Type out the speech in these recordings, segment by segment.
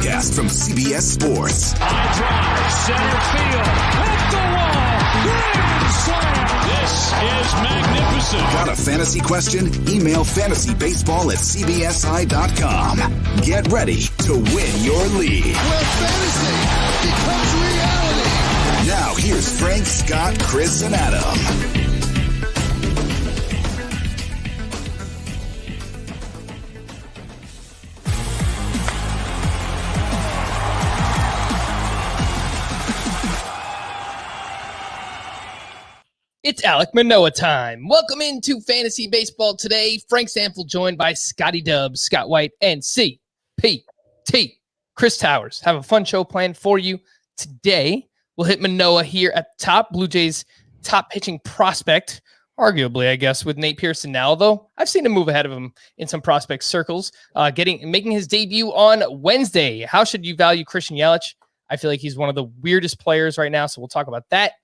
podcast from CBS Sports. High drive, center field, hit the wall, grand slam. This is magnificent. Got a fantasy question? Email fantasybaseball@cbsi.com. Get ready to win your league. Where fantasy becomes reality. Now here's Frank, Scott, Chris, and Adam. It's Alek Manoah time. Welcome into Fantasy Baseball today. Frank Sample joined by Scotty Dubs, Scott White, and CPT. Chris Towers. Have a fun show planned for you today. We'll hit Manoah here at the top. Blue Jays' top pitching prospect, arguably, I guess, with Nate Pearson now. Although I've seen him move ahead of him in some prospect circles. Making his debut on Wednesday. How should you value Christian Yelich? I feel like he's one of the weirdest players right now, so we'll talk about that.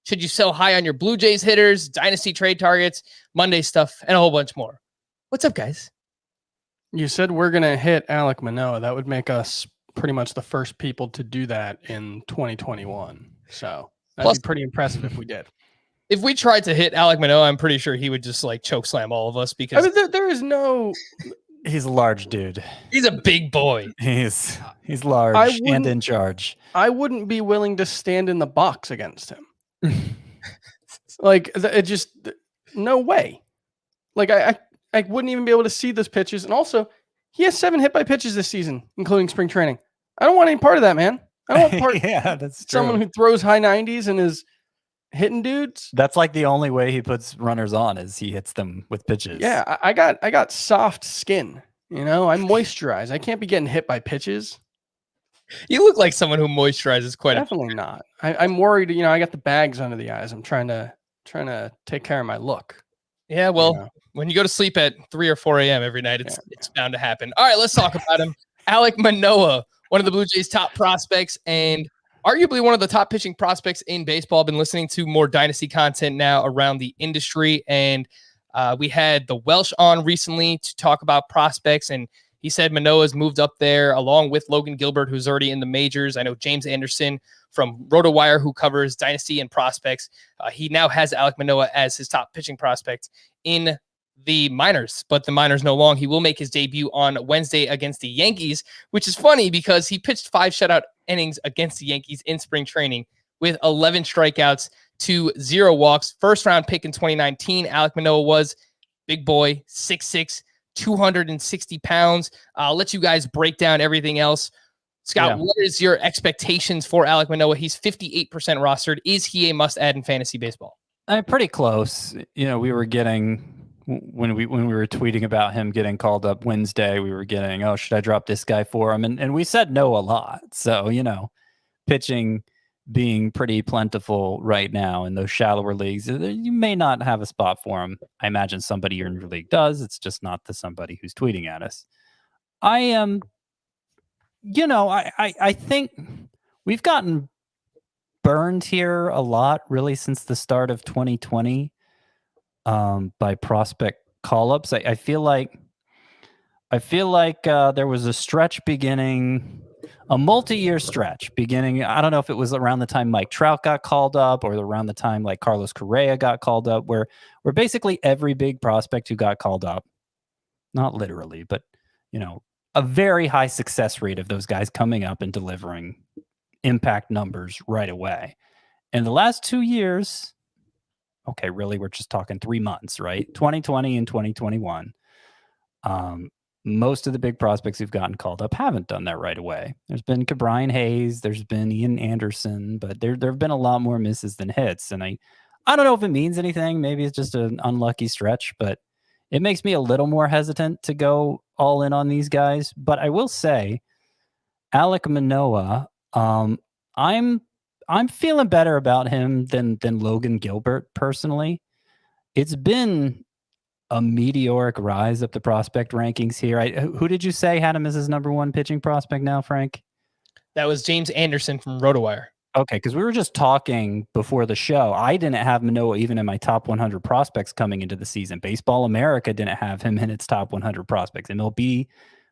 Should you sell high on your Blue Jays hitters, Dynasty trade targets, Monday stuff, and a whole bunch more? What's up, guys? You said we're going to hit Alek Manoah. That would make us pretty much the first people to do that in 2021. So that'd be pretty impressive if we did. If we tried to hit Alek Manoah, I'm pretty sure he would just like choke slam all of us because there is no... He's a large dude. He's a big boy. He's large and in charge. I wouldn't be willing to stand in the box against him. Like it just no way. Like I wouldn't even be able to see those pitches. And also, he has 7 hit by pitches this season, including spring training. I don't want any part of that, man. I don't want part. Yeah, that's true. Someone who throws high 90s and is hitting dudes. That's like the only way he puts runners on is he hits them with pitches. Yeah, I got soft skin. You know, I moisturize. I can't be getting hit by pitches. You look like someone who moisturizes quite Definitely not. I'm worried. You know, I got the bags under the eyes. I'm trying to take care of my look. Yeah, well, when you go to sleep at 3 or 4 a.m. every night, it's bound to happen. All right, let's talk about him. Alek Manoah, one of the Blue Jays' top prospects and arguably one of the top pitching prospects in baseball. I've been listening to more Dynasty content now around the industry, and we had the Welsh on recently to talk about prospects, and he said Manoah's moved up there along with Logan Gilbert, who's already in the majors. I know James Anderson from RotoWire, who covers Dynasty and prospects. He now has Alek Manoah as his top pitching prospect in the minors, but the minors no long. He will make his debut on Wednesday against the Yankees, which is funny because he pitched 5 shutout innings against the Yankees in spring training with 11 strikeouts to 0 walks. First round pick in 2019. Alek Manoah was big boy, 6'6", 260 pounds. I'll let you guys break down everything else. Scott, What is your expectations for Alek Manoah? He's 58% rostered. Is he a must-add in fantasy baseball? Pretty close. You know, we were getting when we were tweeting about him getting called up Wednesday, we were getting, oh, should I drop this guy for him? And we said no a lot. So, you know, pitching being pretty plentiful right now in those shallower leagues, you may not have a spot for him. I imagine somebody in your league does. It's just not the somebody who's tweeting at us. I am, I think we've gotten burned here a lot, really, since the start of 2020 by prospect call-ups. I feel like there was a stretch beginning. A multi-year stretch beginning. I don't know if it was around the time Mike Trout got called up or around the time like Carlos Correa got called up, where basically every big prospect who got called up, not literally, but, you know, a very high success rate of those guys coming up and delivering impact numbers right away. And the last 2 years, okay, really, we're just talking 3 months, right? 2020 and 2021. Most of the big prospects who've gotten called up haven't done that right away. There's been Brian Hayes, there's been Ian Anderson, but there have been a lot more misses than hits. And I don't know if it means anything. Maybe it's just an unlucky stretch, but it makes me a little more hesitant to go all in on these guys. But I will say, Alek Manoah, I'm feeling better about him than Logan Gilbert personally. It's been a meteoric rise up the prospect rankings here. Who did you say had him as his number 1 pitching prospect now, Frank? That was James Anderson from RotoWire. Okay, because we were just talking before the show. I didn't have Manoah even in my top 100 prospects coming into the season. Baseball America didn't have him in its top 100 prospects. MLB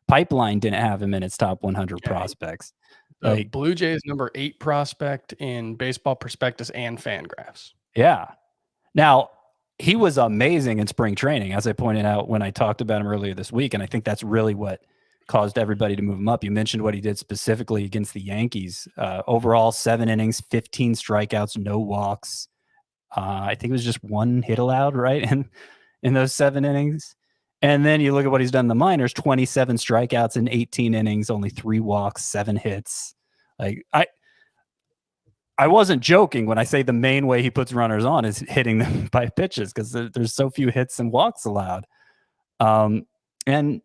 Pipeline didn't have him in its top 100 prospects. The Blue Jays number 8 prospect in Baseball Prospectus and Fangraphs. Yeah. Now, he was amazing in spring training, as I pointed out when I talked about him earlier this week. And I think that's really what caused everybody to move him up. You mentioned what he did specifically against the Yankees. Overall, 7 innings, 15 strikeouts, no walks. I think it was just 1 hit allowed, right? In those 7 innings. And then you look at what he's done in the minors, 27 strikeouts in 18 innings, only 3 walks, 7 hits. Like I wasn't joking when I say the main way he puts runners on is hitting them by pitches, because there's so few hits and walks allowed. And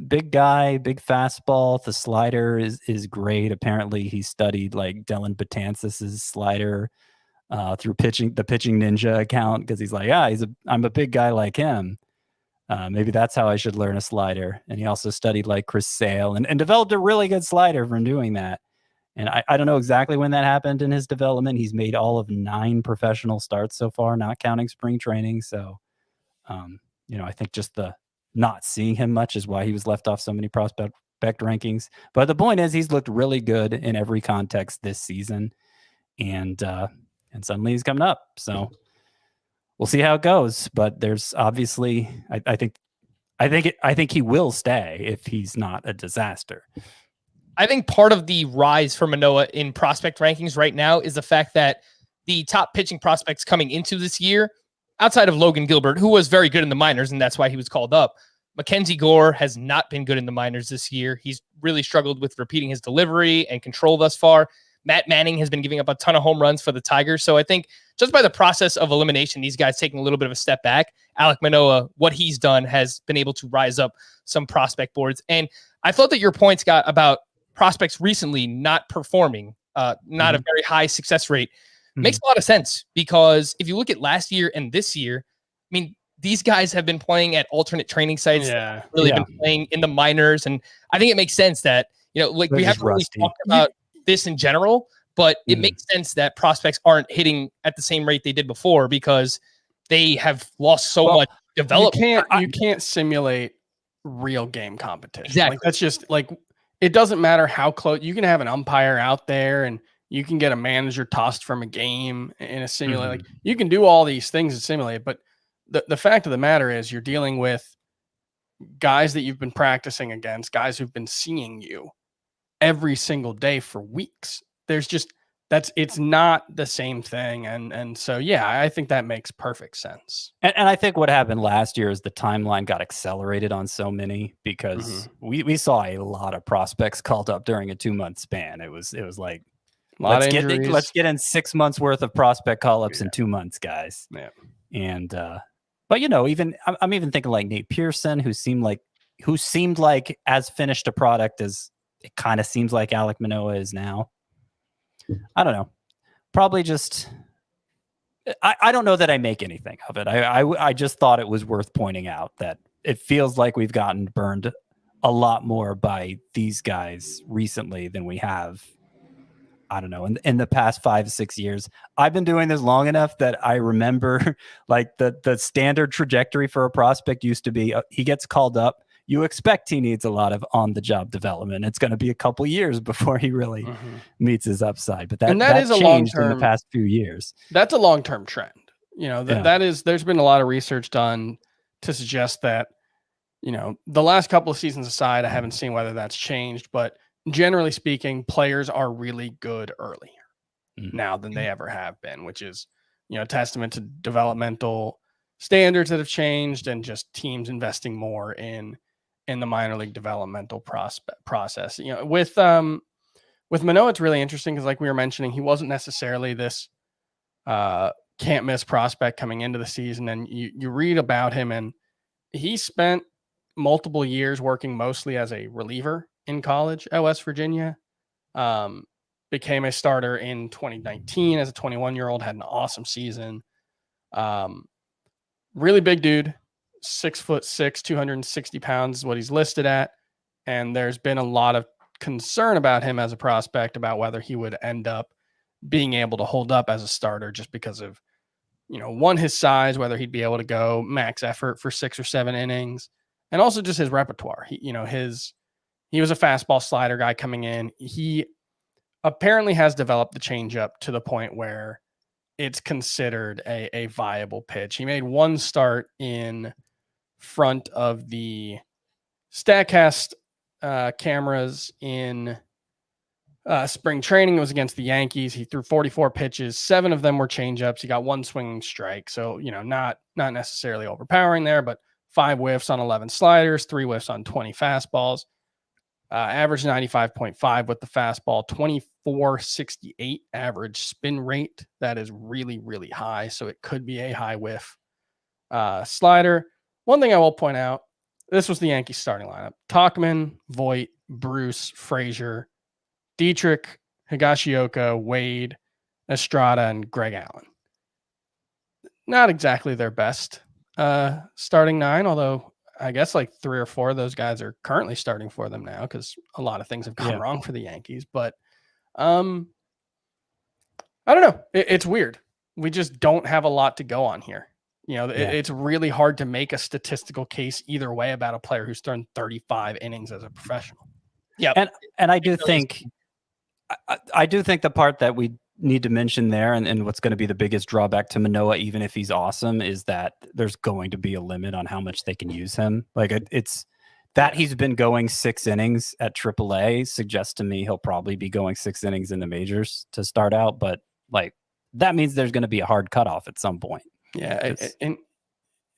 big guy, big fastball. The slider is great. Apparently he studied like Dylan Betances' slider through the Pitching Ninja account, because he's like, I'm a big guy like him. Maybe that's how I should learn a slider. And he also studied like Chris Sale and developed a really good slider from doing that. And I don't know exactly when that happened in his development. He's made all of 9 professional starts so far, not counting spring training. So, I think just the not seeing him much is why he was left off so many prospect rankings. But the point is, he's looked really good in every context this season. And suddenly he's coming up. So we'll see how it goes. But there's obviously, I think he will stay if he's not a disaster. I think part of the rise for Manoah in prospect rankings right now is the fact that the top pitching prospects coming into this year, outside of Logan Gilbert, who was very good in the minors, and that's why he was called up, Mackenzie Gore has not been good in the minors this year. He's really struggled with repeating his delivery and control thus far. Matt Manning has been giving up a ton of home runs for the Tigers. So I think just by the process of elimination, these guys taking a little bit of a step back, Alek Manoah, what he's done has been able to rise up some prospect boards. And I thought that your points got about prospects recently not performing, not a very high success rate, makes a lot of sense, because if you look at last year and this year, I mean, these guys have been playing at alternate training sites, been playing in the minors. And I think it makes sense that, like we haven't really talked about this in general, but it makes sense that prospects aren't hitting at the same rate they did before, because they have lost so much development. You can't simulate real game competition. Exactly. Like, that's just like, it doesn't matter how close. You can have an umpire out there and you can get a manager tossed from a game in a simulator. Like, you can do all these things in simulate, but the fact of the matter is you're dealing with guys that you've been practicing against, guys who've been seeing you every single day for weeks. It's not the same thing. And so, I think that makes perfect sense. And I think what happened last year is the timeline got accelerated on so many, because we saw a lot of prospects called up during a 2-month span. It was like, let's get in 6 months worth of prospect call-ups in 2 months, guys. Yeah. And, but even I'm even thinking like Nate Pearson, who seemed like as finished a product as it kind of seems like Alek Manoah is now. I don't know. Probably just, I don't know that I make anything of it. I just thought it was worth pointing out that it feels like we've gotten burned a lot more by these guys recently than we have, I don't know, in the past 5-6 years. I've been doing this long enough that I remember like the standard trajectory for a prospect used to be he gets called up. You expect he needs a lot of on-the-job development. It's going to be a couple years before he really meets his upside. But that is changed in the past few years. That's a long-term trend. There's been a lot of research done to suggest that, the last couple of seasons aside, I haven't seen whether that's changed, but generally speaking, players are really good earlier now than they ever have been, which is, a testament to developmental standards that have changed and just teams investing more in the minor league developmental process. With Manoah, it's really interesting because, like we were mentioning, he wasn't necessarily this can't miss prospect coming into the season. And you read about him, and he spent multiple years working mostly as a reliever in college at West Virginia. Became a starter in 2019 as a 21-year-old, had an awesome season. Really big dude, 6'6", 260 pounds is what he's listed at. And there's been a lot of concern about him as a prospect about whether he would end up being able to hold up as a starter just because of, one, his size, whether he'd be able to go max effort for 6 or 7 innings, and also just his repertoire. He was a fastball slider guy coming in. He apparently has developed the changeup to the point where it's considered a viable pitch. He made one start in front of the StatCast cameras in spring training. It was against the Yankees. He threw 44 pitches. 7 of them were changeups. He got 1 swinging strike. So, not necessarily overpowering there, but 5 whiffs on 11 sliders, 3 whiffs on 20 fastballs. Average 95.5 with the fastball, 24.68 average spin rate. That is really, really high. So it could be a high whiff slider. One thing I will point out, this was the Yankees starting lineup. Tauchman, Voit, Bruce, Frazier, Dietrich, Higashioka, Wade, Estrada, and Greg Allen. Not exactly their best starting 9, although I guess like 3 or 4 of those guys are currently starting for them now because a lot of things have gone wrong for the Yankees. But I don't know. It's weird. We just don't have a lot to go on here. It's really hard to make a statistical case either way about a player who's thrown 35 innings as a professional. Yeah. And I do think the part that we need to mention there and what's going to be the biggest drawback to Manoah, even if he's awesome, is that there's going to be a limit on how much they can use him. Like it's that he's been going 6 innings at AAA suggests to me he'll probably be going 6 innings in the majors to start out. But like that means there's going to be a hard cutoff at some point. Yeah. And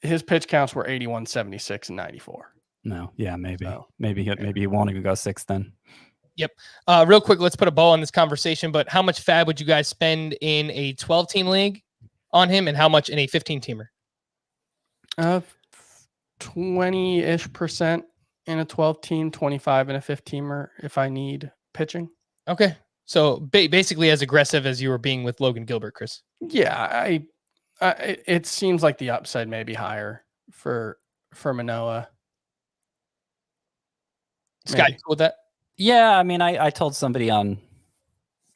his pitch counts were 81, 76, and 94. No. Yeah, maybe. So, maybe he won't even go 6 then. Yep. Real quick, let's put a bow on this conversation. But how much fab would you guys spend in a 12-team league on him, and how much in a 15-teamer? 20-ish% in a 12-team, 25 in a 15-teamer if I need pitching. Okay. So basically as aggressive as you were being with Logan Gilbert, Chris. Yeah, it seems like the upside may be higher for Manoah. Scott, you cool with that? Yeah, I mean, I told somebody on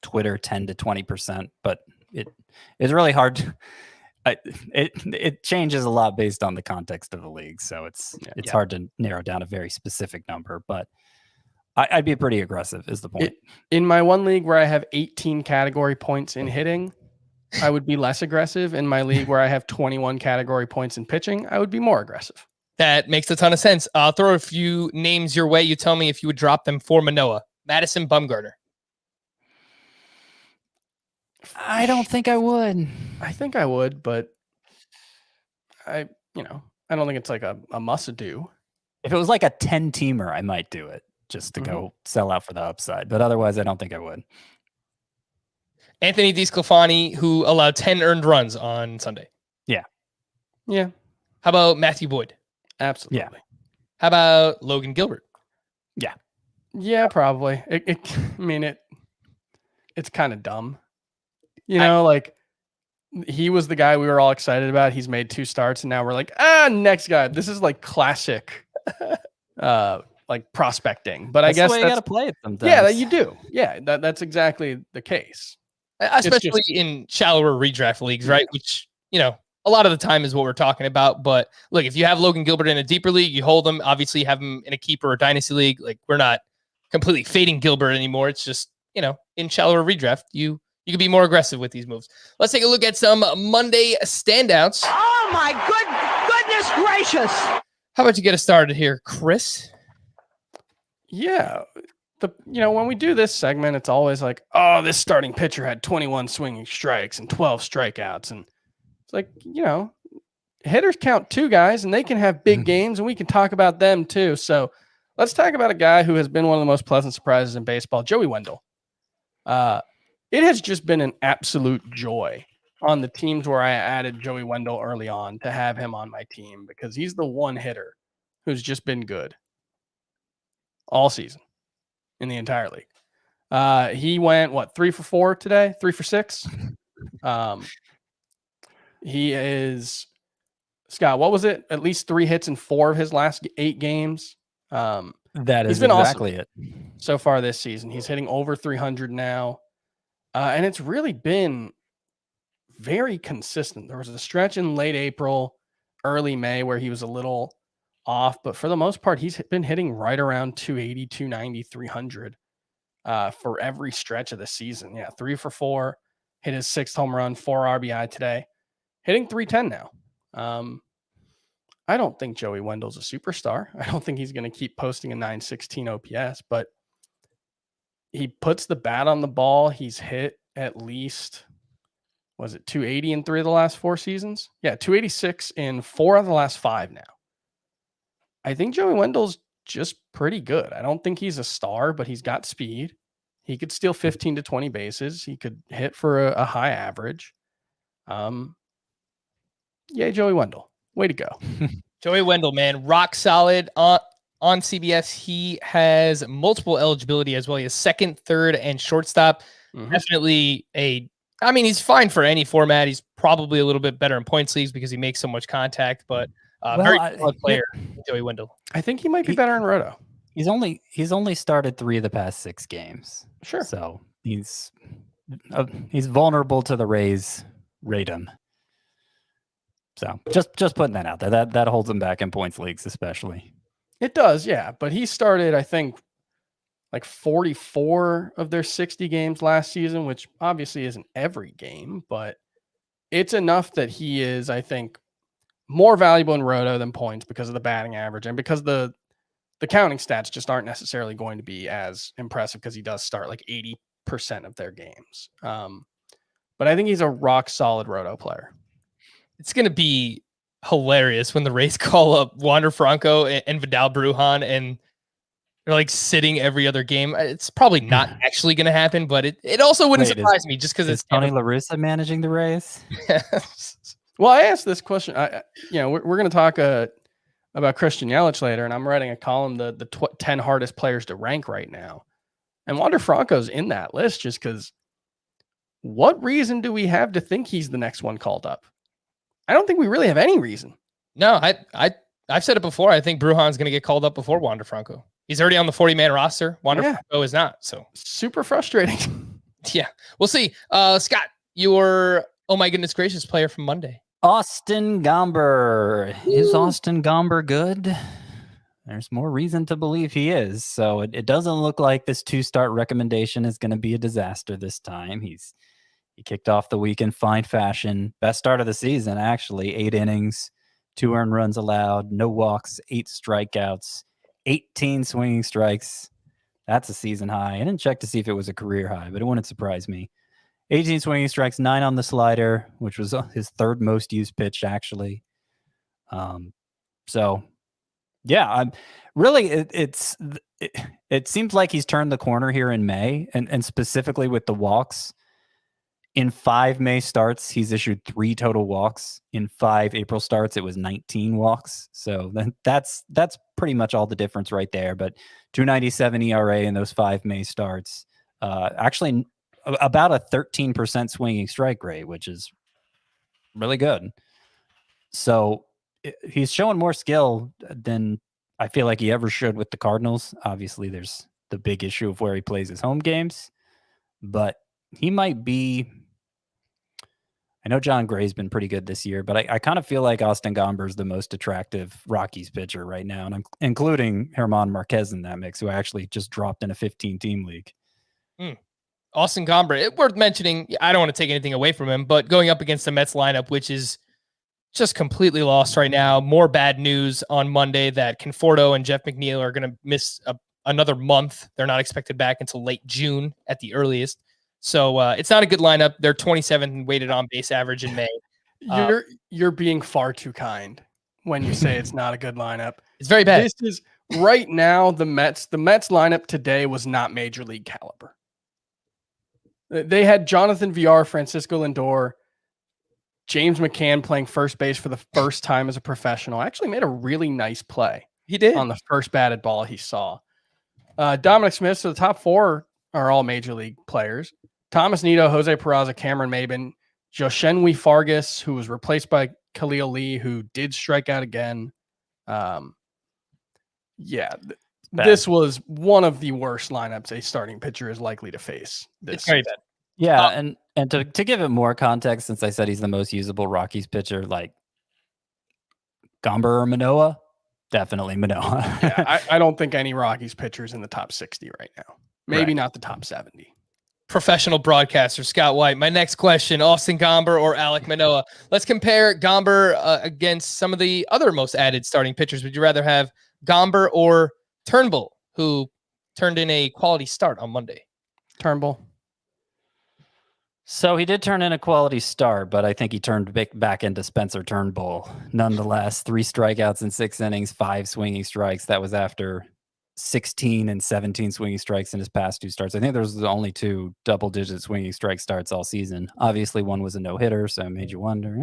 Twitter 10 to 20%, but it's really hard. It changes a lot based on the context of the league, so it's hard to narrow down a very specific number. But I'd be pretty aggressive, is the point. In my one league where I have 18 category points in hitting, I would be less aggressive. In my league where I have 21 category points in pitching, I would be more aggressive. That makes a ton of sense. I'll throw a few names your way. You tell me if you would drop them for Manoah. Madison Bumgarner. I don't think I would. I think I would, but I don't think it's like a must-do. If it was like a 10-teamer, I might do it just to go sell out for the upside. But otherwise, I don't think I would. Anthony DeSclafani, who allowed 10 earned runs on Sunday. Yeah. How about Matthew Boyd? Absolutely. Yeah. How about Logan Gilbert? Yeah, probably. It's kind of dumb. Like he was the guy we were all excited about. He's made 2 starts and now we're like, next guy. This is like classic like prospecting. But I guess you got to play it sometimes. Yeah, that you do. Yeah, that's exactly the case. Especially in shallower redraft leagues, right? Which, a lot of the time is what we're talking about. But look, if you have Logan Gilbert in a deeper league, you hold him. Obviously, you have him in a keeper or dynasty league. Like, we're not completely fading Gilbert anymore. It's just, in shallower redraft, you can be more aggressive with these moves. Let's take a look at some Monday standouts. Oh my goodness gracious! How about you get us started here, Chris? Yeah. When we do this segment, it's always like, oh, this starting pitcher had 21 swinging strikes and 12 strikeouts. And it's like, hitters count too, guys, and they can have big games, and we can talk about them too. So let's talk about a guy who has been one of the most pleasant surprises in baseball, Joey Wendle. It has just been an absolute joy on the teams where I added Joey Wendle early on to have him on my team because he's the one hitter who's just been good all season in the entire league. He went, 3 for 4 today? 3 for 6? He is, Scott, what was it? At least 3 hits in 4 of his last 8 games. That is been exactly awesome it. So far this season. He's hitting over 300 now. And it's really been very consistent. There was a stretch in late April, early May where he was a little off, but for the most part, he's been hitting right around 280, 290, 300 for every stretch of the season. Yeah, 3 for 4, hit his 6th home run, 4 RBI today, hitting 310 now. I don't think Joey Wendell's a superstar. I don't think he's going to keep posting a 916 OPS, but he puts the bat on the ball. He's hit at least, was it 280 in 3 of the last 4 seasons? Yeah, 286 in 4 of the last 5 now. I think Joey Wendell's just pretty good. I don't think he's a star, but he's got speed. He could steal 15 to 20 bases. He could hit for a high average. Yay, Joey Wendell. Way to go. Joey Wendell, man, rock solid on CBS. He has multiple eligibility as well. He has second, third, and shortstop. Definitely he's fine for any format. He's probably a little bit better in points leagues because he makes so much contact, but very solid player, Joey Wendell. I think he might be better in Roto. He's only started 3 of the past 6 games. Sure. So he's vulnerable to the Rays rate him. So just putting that out there. That holds him back in points leagues, especially. It does, yeah. But he started, I think, like 44 of their 60 games last season, which obviously isn't every game, but it's enough that he is, I think, more valuable in Roto than points because of the batting average and because the counting stats just aren't necessarily going to be as impressive because he does start like 80% of their games. But I think he's a rock solid Roto player. It's going to be hilarious when the Rays call up Wander Franco and Vidal Brujan and they're like sitting every other game. It's probably not actually going to happen, but it also wouldn't surprise me just because it's Tony La Russa managing the Rays. Well, I asked this question. We're going to talk about Christian Yelich later, and I'm writing a column, the 10 hardest players to rank right now. And Wander Franco's in that list just because what reason do we have to think he's the next one called up? I don't think we really have any reason. No, I've said it before. I think Brujan's going to get called up before Wander Franco. He's already on the 40-man roster. Wander Franco is not. So super frustrating. Yeah, we'll see. Scott, your oh my goodness gracious player from Monday. Austin Gomber. Is Austin Gomber good? There's more reason to believe he is. So it doesn't look like this 2-start recommendation is going to be a disaster this time. He kicked off the week in fine fashion. Best start of the season, actually. 8 innings, 2 earned runs allowed, no walks, 8 strikeouts, 18 swinging strikes. That's a season high. I didn't check to see if it was a career high, but it wouldn't surprise me. 18 swinging strikes, 9 on the slider, which was his 3rd most used pitch, actually. So, yeah, it seems like he's turned the corner here in May, and specifically with the walks. In 5 May starts, he's issued 3 total walks. In 5 April starts, it was 19 walks. So that's pretty much all the difference right there. But 2.97 ERA in those 5 May starts. Actually, about a 13% swinging strike rate, which is really good. So he's showing more skill than I feel like he ever should with the Cardinals. Obviously, there's the big issue of where he plays his home games, but he might be. I know John Gray's been pretty good this year, but I kind of feel like Austin Gomber is the most attractive Rockies pitcher right now, and I'm including German Marquez in that mix, who I actually just dropped in a 15-team league. Austin Gomber, worth mentioning. I don't want to take anything away from him, but going up against the Mets lineup, which is just completely lost right now. More bad news on Monday that Conforto and Jeff McNeil are going to miss another month. They're not expected back until late June at the earliest. So it's not a good lineup. They're 27th weighted on base average in May. You're being far too kind when you say it's not a good lineup. It's very bad. This is right now the Mets lineup today was not major league caliber. They had Jonathan Villar, Francisco Lindor, James McCann playing first base for the first time as a professional. Actually made a really nice play. He did on the first batted ball he saw. Dominic Smith. So the top 4 are all major league players. Thomas Nido, Jose Peraza, Cameron Maybin, Joshenui Fargas, who was replaced by Khalil Lee, who did strike out again. This was one of the worst lineups a starting pitcher is likely to face. It's very bad. Yeah, and to give it more context, since I said he's the most usable Rockies pitcher, like Gomber or Manoah, definitely Manoah. Yeah, I don't think any Rockies pitchers in the top 60 right now. Maybe not the top 70. Professional broadcaster Scott White. My next question: Austin Gomber or Alek Manoah? Let's compare Gomber against some of the other most added starting pitchers. Would you rather have Gomber or Turnbull, who turned in a quality start on Monday? Turnbull. So he did turn in a quality start, but I think he turned back into Spencer Turnbull. Nonetheless, 3 strikeouts in 6 innings, 5 swinging strikes. That was after 16 and 17 swinging strikes in his past 2 starts. I think there's only 2 double-digit swinging strike starts all season. Obviously, one was a no-hitter, so it made you wonder.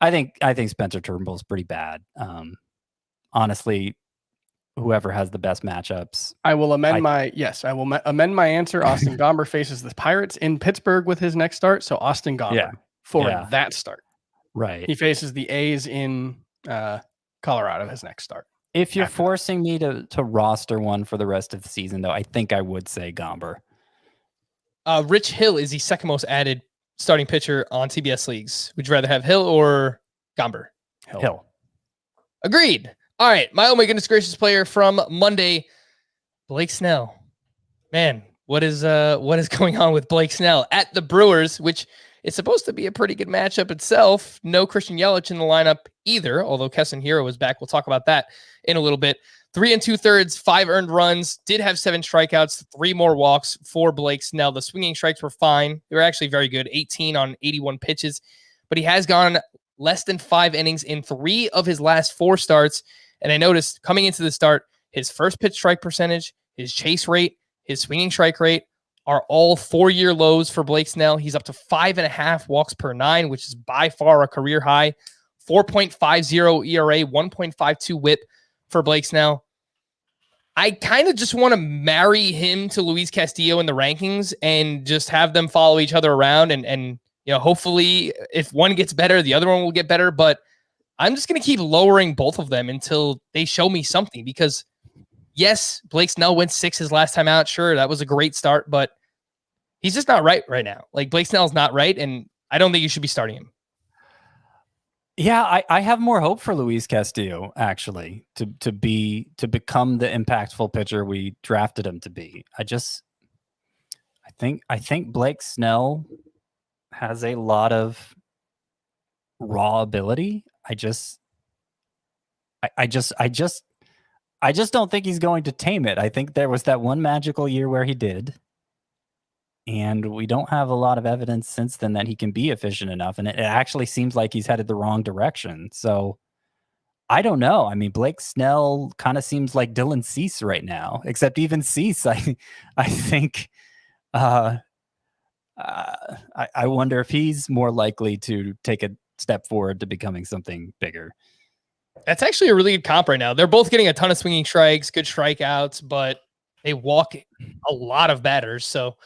I think Spencer Turnbull is pretty bad. Honestly, whoever has the best matchups. I will amend amend my answer. Austin Gomber faces the Pirates in Pittsburgh with his next start. So Austin Gomber for that start. Right. He faces the A's in Colorado his next start. If you're forcing me to roster one for the rest of the season, though, I think I would say Gomber. Rich Hill is the second most added starting pitcher on CBS leagues. Would you rather have Hill or Gomber? Hill. Agreed. All right. My oh my goodness gracious player from Monday, Blake Snell. Man, what is going on with Blake Snell at the Brewers, which is supposed to be a pretty good matchup itself. No Christian Yelich in the lineup either, although Keston Hero is back. We'll talk about that in a little bit. 3 2/3, 5 earned runs, did have 7 strikeouts, 3 more walks for Blake Snell. The swinging strikes were fine. They were actually very good, 18 on 81 pitches, but he has gone less than 5 innings in 3 of his last 4 starts. And I noticed coming into the start, his first pitch strike percentage, his chase rate, his swinging strike rate are all 4-year lows for Blake Snell. He's up to 5.5 walks per 9, which is by far a career high. 4.50 ERA, 1.52 WHIP for Blake Snell. I kind of just want to marry him to Luis Castillo in the rankings and just have them follow each other around. And hopefully if one gets better, the other one will get better. But I'm just going to keep lowering both of them until they show me something, because yes, Blake Snell went 6 his last time out. Sure, that was a great start, but he's just not right now. Like, Blake Snell's not right, and I don't think you should be starting him. Yeah, I have more hope for Luis Castillo, actually, to become the impactful pitcher we drafted him to be. I think Blake Snell has a lot of raw ability. I just don't think he's going to tame it. I think there was that one magical year where he did, and we don't have a lot of evidence since then that he can be efficient enough. And it actually seems like he's headed the wrong direction. So I don't know. I mean, Blake Snell kind of seems like Dylan Cease right now, except even Cease, I think, I wonder if he's more likely to take a step forward to becoming something bigger. That's actually a really good comp right now. They're both getting a ton of swinging strikes, good strikeouts, but they walk a lot of batters. So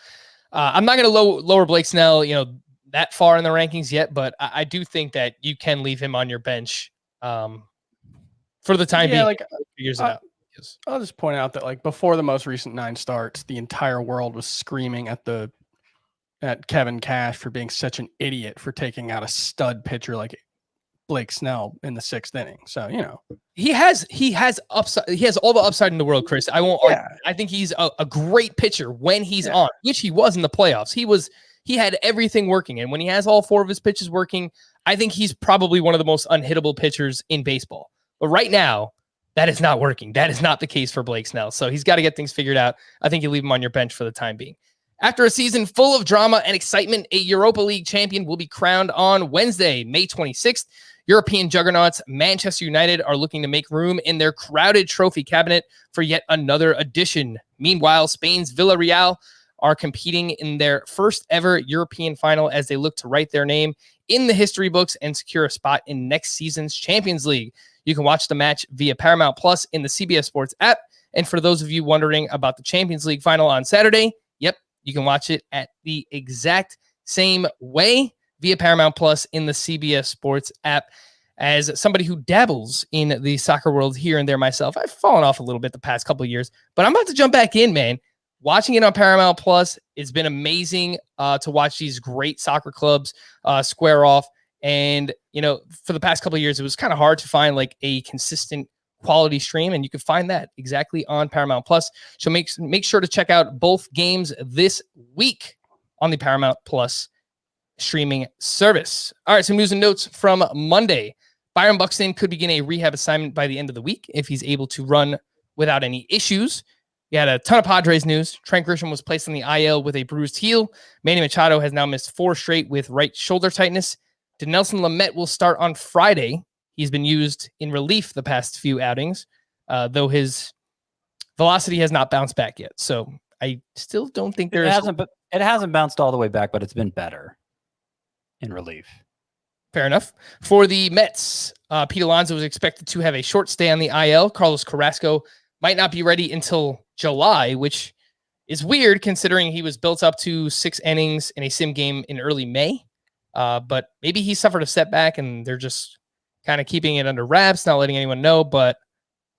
I'm not going to lower Blake Snell, that far in the rankings yet, but I do think that you can leave him on your bench for the time being. Figures it out. Yes. I'll just point out that before the most recent 9 starts, the entire world was screaming at Kevin Cash for being such an idiot for taking out a stud pitcher like Blake Snell in the 6th inning. So, he has upside. He has all the upside in the world, Chris. I won't. Yeah. I think he's a great pitcher when he's on, which he was in the playoffs. He had everything working. And when he has all 4 of his pitches working, I think he's probably one of the most unhittable pitchers in baseball. But right now, that is not working. That is not the case for Blake Snell. So he's got to get things figured out. I think you leave him on your bench for the time being. After a season full of drama and excitement, a Europa League champion will be crowned on Wednesday, May 26th. European juggernauts Manchester United are looking to make room in their crowded trophy cabinet for yet another edition. Meanwhile, Spain's Villarreal are competing in their first ever European final as they look to write their name in the history books and secure a spot in next season's Champions League. You can watch the match via Paramount Plus in the CBS Sports app. And for those of you wondering about the Champions League final on Saturday, you can watch it at the exact same way via Paramount Plus in the CBS Sports app. As somebody who dabbles in the soccer world here and there myself, I've fallen off a little bit the past couple of years, but I'm about to jump back in, man. Watching it on Paramount Plus, it's been amazing to watch these great soccer clubs square off. And, for the past couple of years, it was kind of hard to find like a consistent quality stream, and you can find that exactly on Paramount Plus. So make sure to check out both games this week on the Paramount Plus streaming service. All right, some news and notes from Monday. Byron Buxton could begin a rehab assignment by the end of the week if he's able to run without any issues. We had a ton of Padres news. Trent Grisham was placed on the IL with a bruised heel. Manny Machado has now missed 4 straight with right shoulder tightness. Dinelson Lamet will start on Friday. He's been used in relief the past few outings, though his velocity has not bounced back yet. So I still don't think it hasn't bounced all the way back, but it's been better in relief. Fair enough. For the Mets, Pete Alonso was expected to have a short stay on the IL. Carlos Carrasco might not be ready until July, which is weird considering he was built up to 6 innings in a sim game in early May. But maybe he suffered a setback and they're just kind of keeping it under wraps, not letting anyone know. But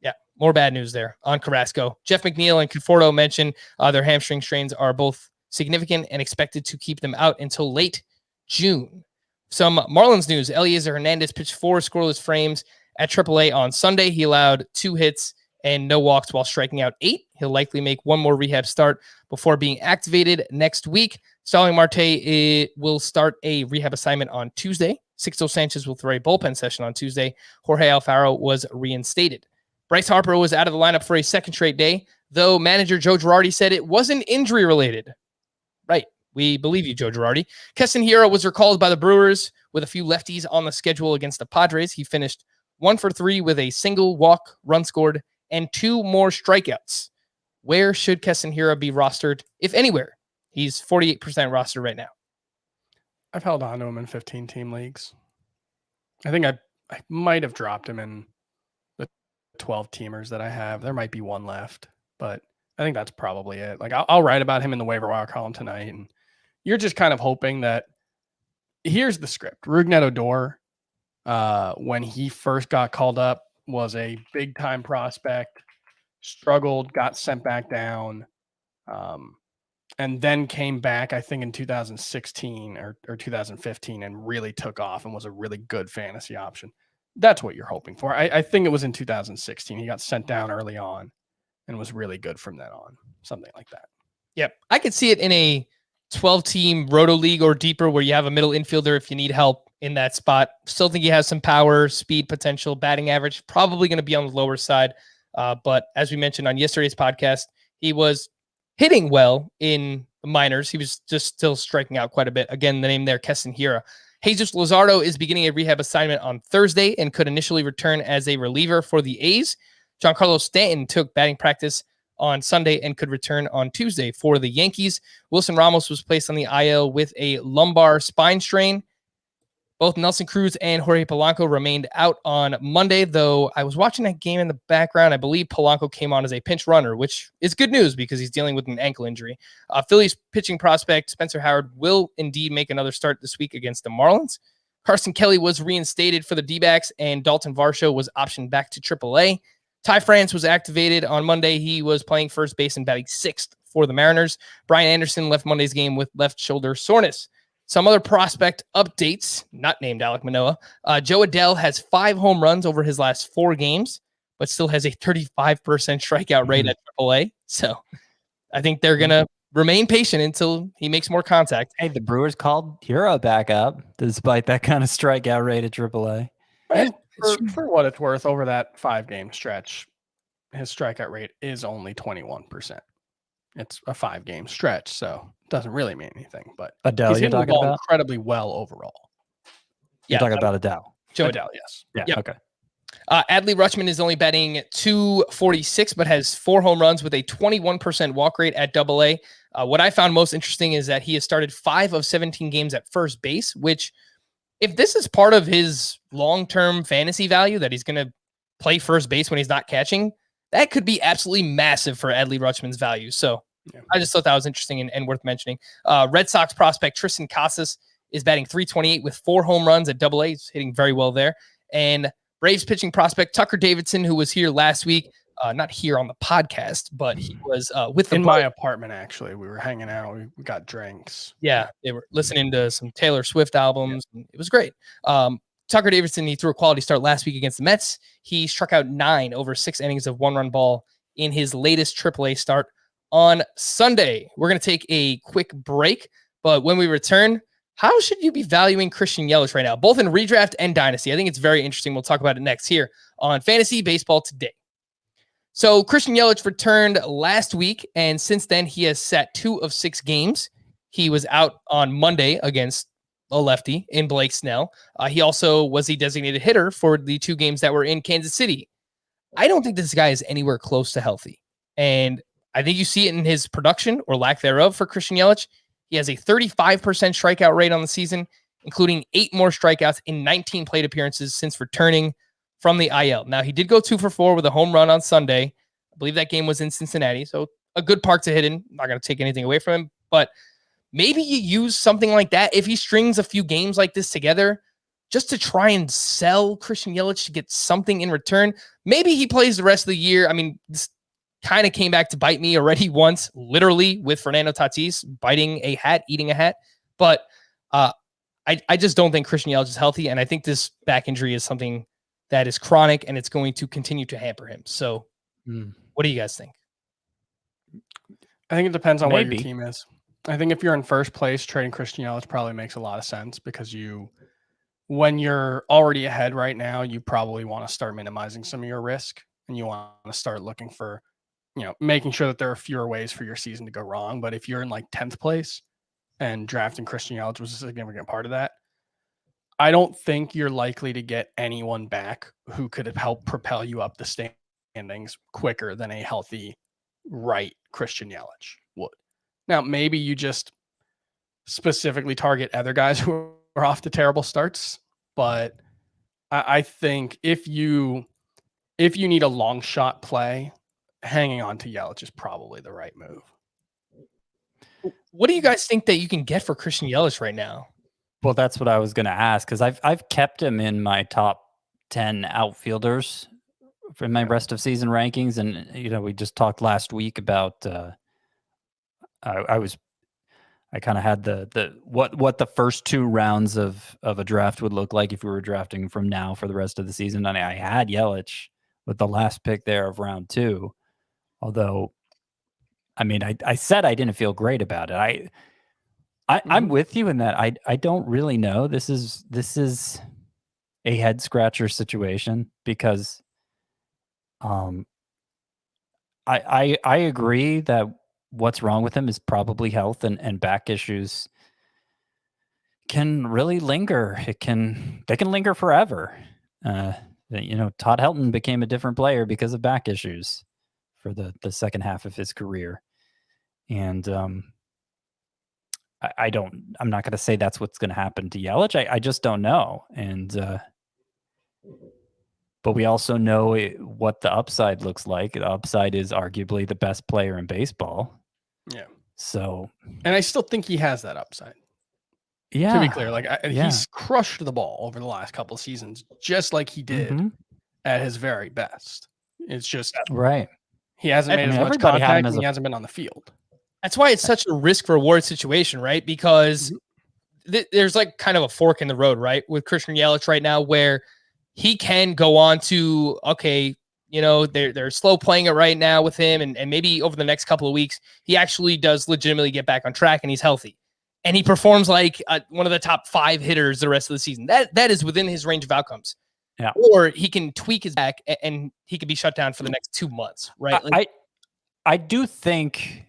yeah, more bad news there on Carrasco. Jeff McNeil and Conforto mentioned their hamstring strains are both significant and expected to keep them out until late June. Some Marlins news. Eliezer Hernandez pitched 4 scoreless frames at AAA on Sunday. He allowed 2 hits and no walks while striking out 8. He'll likely make one more rehab start before being activated next week. Starling Marte will start a rehab assignment on Tuesday. Sixto Sanchez will throw a bullpen session on Tuesday. Jorge Alfaro was reinstated. Bryce Harper was out of the lineup for a second straight day, though manager Joe Girardi said it wasn't injury related. Right. We believe you, Joe Girardi. Keston Hiura was recalled by the Brewers with a few lefties on the schedule against the Padres. He finished 1 for 3 with a single walk, run scored, and 2 more strikeouts. Where should Keston Hiura be rostered, if anywhere? He's 48% rostered right now. I've held on to him in 15-team leagues. I think I might have dropped him in the 12-teamers that I have. There might be one left, but I think that's probably it. Like I'll write about him in the waiver wire column tonight, and you're just kind of hoping that here's the script. Rougned Odor, when he first got called up, was a big-time prospect, struggled, got sent back down, and then came back, I think, in 2016 or 2015 and really took off and was a really good fantasy option. That's what you're hoping for. I think it was in 2016. He got sent down early on and was really good from then on, something like that. Yep. I could see it in a 12-team roto league or deeper where you have a middle infielder if you need help in that spot. Still think he has some power, speed potential, batting average, probably going to be on the lower side. But as we mentioned on yesterday's podcast, he was hitting well in the minors. He was just still striking out quite a bit. Again, the name there, Keston Hiura. Jesus Luzardo is beginning a rehab assignment on Thursday and could initially return as a reliever for the A's. Giancarlo Stanton took batting practice on Sunday and could return on Tuesday for the Yankees. Wilson Ramos was placed on the IL with a lumbar spine strain. Both Nelson Cruz and Jorge Polanco remained out on Monday, though I was watching that game in the background. I believe Polanco came on as a pinch runner, which is good news because he's dealing with an ankle injury. Phillies pitching prospect Spencer Howard will indeed make another start this week against the Marlins. Carson Kelly was reinstated for the D-backs, and Dalton Varsho was optioned back to AAA. Ty France was activated on Monday. He was playing first base and batting 6th for the Mariners. Brian Anderson left Monday's game with left shoulder soreness. Some other prospect updates, not named Alek Manoah. Joe Adell has 5 home runs over his last 4 games, but still has a 35% strikeout rate at AAA. So I think they're going to remain patient until he makes more contact. Hey, the Brewers called Hero back up despite that kind of strikeout rate at AAA. And for what it's worth, over that 5-game stretch, his strikeout rate is only 21%. It's a 5-game stretch, so it doesn't really mean anything. But Adele, he's you're talking about incredibly well overall. You're talking about Adele. Joe Adele, yes. Yeah. Yep. Okay. Adley Rutschman is only batting .246, but has 4 home runs with a 21% walk rate at AA. What I found most interesting is that he has started 5 of 17 games at first base, which, if this is part of his long-term fantasy value, that he's going to play first base when he's not catching, that could be absolutely massive for Adley Rutschman's value. So I just thought that was interesting and worth mentioning. Red Sox prospect Tristan Casas is batting .328 with 4 home runs at AA. He's hitting very well there. And Braves pitching prospect Tucker Davidson, who was here last week, not here on the podcast, but he was with in my apartment. Actually, we were hanging out. We got drinks. Yeah, they were listening to some Taylor Swift albums. Yeah. It was great. Tucker Davidson, he threw a quality start last week against the Mets. He struck out 9 over 6 innings of 1-run ball in his latest AAA start on Sunday. We're going to take a quick break, but when we return, how should you be valuing Christian Yelich right now, both in redraft and dynasty? I think it's very interesting. We'll talk about it next here on Fantasy Baseball Today. So Christian Yelich returned last week, and since then he has sat 2 of 6 games. He was out on Monday against a lefty in Blake Snell. He also was the designated hitter for the 2 games that were in Kansas City. I don't think this guy is anywhere close to healthy, and I think you see it in his production or lack thereof for Christian Yelich. He has a 35% strikeout rate on the season, including 8 more strikeouts in 19 plate appearances since returning from the IL. Now, he did go 2 for 4 with a home run on Sunday. I believe that game was in Cincinnati, so a good park to hit in. Not going to take anything away from him, but maybe you use something like that if he strings a few games like this together just to try and sell Christian Yelich to get something in return. Maybe he plays the rest of the year. I mean, this kind of came back to bite me already once, literally with Fernando Tatis biting a hat, eating a hat. But I just don't think Christian Yelich is healthy, and I think this back injury is something that is chronic, and it's going to continue to hamper him. So what do you guys think? I think it depends on where your team is. I think if you're in first place, trading Christian Yelich probably makes a lot of sense because when you're already ahead right now, you probably want to start minimizing some of your risk, and you want to start looking for, making sure that there are fewer ways for your season to go wrong. But if you're in like 10th place and drafting Christian Yelich was a significant part of that, I don't think you're likely to get anyone back who could have helped propel you up the standings quicker than a healthy right Christian Yelich would. Now, maybe you just specifically target other guys who are off to terrible starts, but I think if you need a long shot play, hanging on to Yelich is probably the right move. What do you guys think that you can get for Christian Yelich right now? Well, that's what I was going to ask, because I've kept him in my top 10 outfielders for my rest of season rankings, and we just talked last week about I kind of had the what the first 2 rounds of a draft would look like if we were drafting from now for the rest of the season, and I had Yelich with the last pick there of round 2. Although, I mean, I said I didn't feel great about it. I'm with you in that I don't really know. This is a head scratcher situation because I agree that what's wrong with him is probably health and back issues can really linger. They can linger forever. Todd Helton became a different player because of back issues for the second half of his career. And I'm not going to say that's what's going to happen to Yelich. I just don't know. And, but we also know what the upside looks like. The upside is arguably the best player in baseball. Yeah. So, and I still think he has that upside. Yeah. To be clear, he's crushed the ball over the last couple of seasons, just like he did at his very best. It's just right. He hasn't made as much contact, and he hasn't been on the field. That's why it's such a risk-reward situation, right? Because there's like kind of a fork in the road, right? With Christian Yelich right now, where he can go on to, okay, they're slow playing it right now with him, and maybe over the next couple of weeks, he actually does legitimately get back on track and he's healthy. And he performs like one of the top 5 hitters the rest of the season. That is within his range of outcomes. Yeah. Or he can tweak his back and he could be shut down for the next 2 months, right? I do think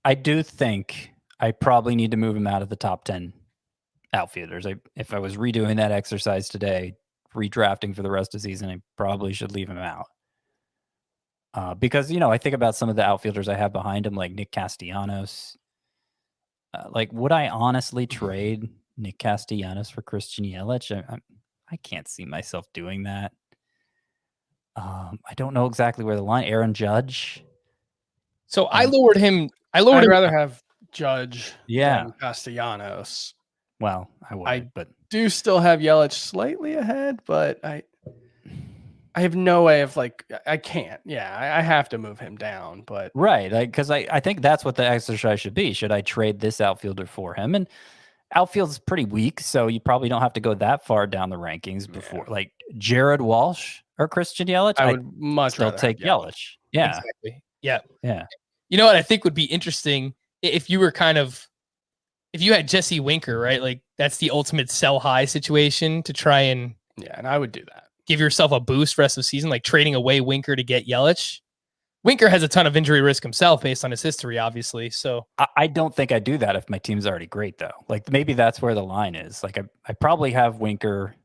I probably need to move him out of the top 10 outfielders. If I was redoing that exercise today, redrafting for the rest of the season, I probably should leave him out. Because, I think about some of the outfielders I have behind him, like Nick Castellanos. Would I honestly trade Nick Castellanos for Christian Yelich? I can't see myself doing that. I don't know exactly where the line. Aaron Judge. So I lowered him. I'd rather have Judge than Castellanos. Well, I would, but do still have Yelich slightly ahead, but I have no way of I can't. Yeah, I have to move him down, but Right. Because I think that's what the exercise should be. Should I trade this outfielder for him? And outfield's pretty weak, so you probably don't have to go that far down the rankings before. Like Jared Walsh or Christian Yelich, I would much still rather take have Yelich. Yelich. Yeah. Exactly. Yeah. Yeah. You know what I think would be interesting if you were if you had Jesse Winker, right? Like that's the ultimate sell high situation to try and and I would do that. Give yourself a boost rest of the season, like trading away Winker to get Yelich. Winker has a ton of injury risk himself based on his history, obviously. So I don't think I'd do that if my team's already great, though. Like maybe that's where the line is. Like I probably have Winker,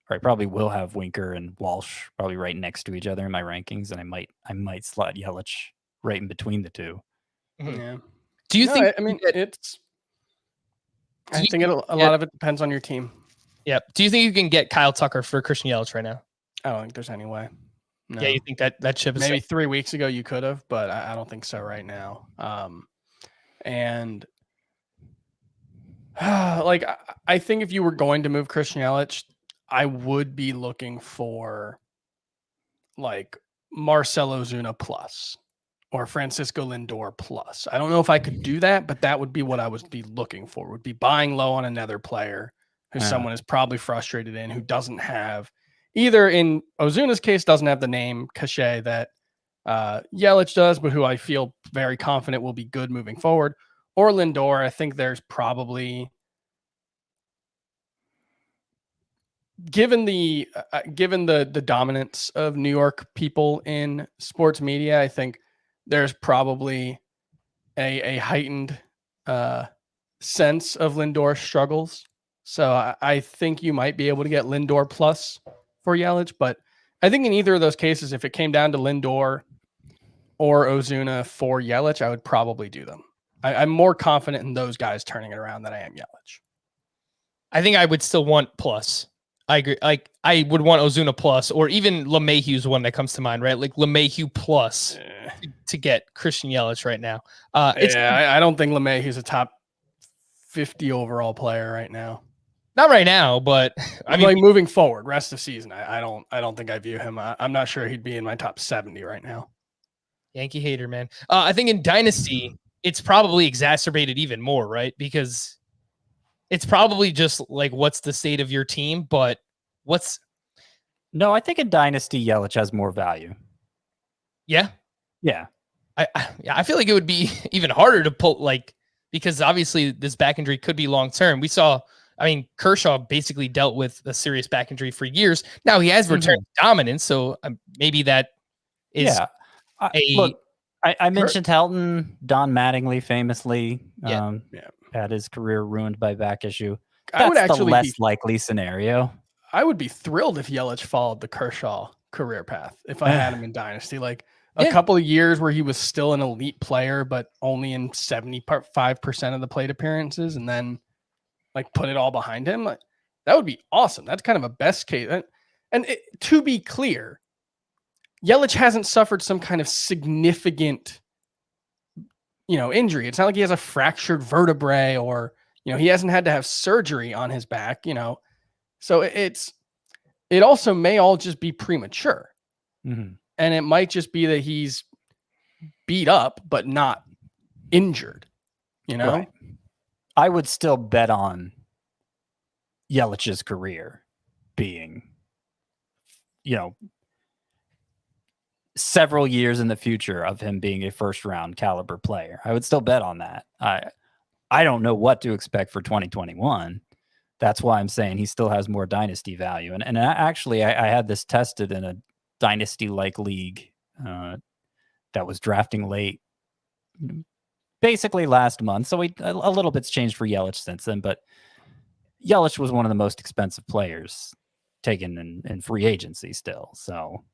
or I probably will have Winker and Walsh probably right next to each other in my rankings, and I might slot Yelich right in between the two. Mm-hmm. Yeah. Do you think? I mean, I think a lot of it depends on your team. Yeah. Do you think you can get Kyle Tucker for Christian Yelich right now? I don't think there's any way. No. Yeah, you think that ship is maybe 3 weeks ago you could have, but I don't think so right now. And I think if you were going to move Christian Yelich, I would be looking for like Marcell Ozuna plus or Francisco Lindor plus. I don't know if I could do that, but that would be what I would be looking for. Would be buying low on another player who someone is probably frustrated in, who doesn't have. Either in Ozuna's case, doesn't have the name cachet that Yelich does, but who I feel very confident will be good moving forward. Or Lindor, I think there's probably, given the dominance of New York people in sports media, I think there's probably a heightened sense of Lindor's struggles. So I think you might be able to get Lindor plus for Yelich, but I think in either of those cases, if it came down to Lindor or Ozuna for Yelich, I would probably do them. I'm more confident in those guys turning it around than I am Yelich. I think I would still want plus. I agree. Like I would want Ozuna plus, or even LeMahieu's one that comes to mind, right? Like LeMahieu plus to get Christian Yelich right now. I don't think LeMahieu's a top 50 overall player right now. Not right now, but I mean, like moving forward, rest of season, I don't think I view him. I'm not sure he'd be in my top 70 right now. Yankee hater, man. I think in Dynasty, it's probably exacerbated even more, right? Because it's probably just like, what's the state of your team? But No, I think in Dynasty, Yelich has more value. Yeah. Yeah. I feel like it would be even harder to pull, like, because obviously this back injury could be long-term. We saw, Kershaw basically dealt with a serious back injury for years. Now he has returned to dominance, so maybe that is I mentioned Helton, Don Mattingly famously had his career ruined by back issue. That's the less likely scenario. I would be thrilled if Yelich followed the Kershaw career path if I had him in Dynasty. Like a couple of years where he was still an elite player, but only in 75% of the plate appearances, and then like put it all behind him. That would be awesome. That's kind of a best case. And to be clear, Yelich hasn't suffered some kind of significant, injury. It's not like he has a fractured vertebrae or, he hasn't had to have surgery on his back, So it also may all just be premature. Mm-hmm. And it might just be that he's beat up, but not injured, Right. I would still bet on Yelich's career being, several years in the future of him being a first round caliber player. I would still bet on that. I don't know what to expect for 2021. That's why I'm saying he still has more dynasty value. And actually, I had this tested in a dynasty-like league that was drafting late, basically last month. So a little bit's changed for Yelich since then, but Yelich was one of the most expensive players taken in free agency still. So,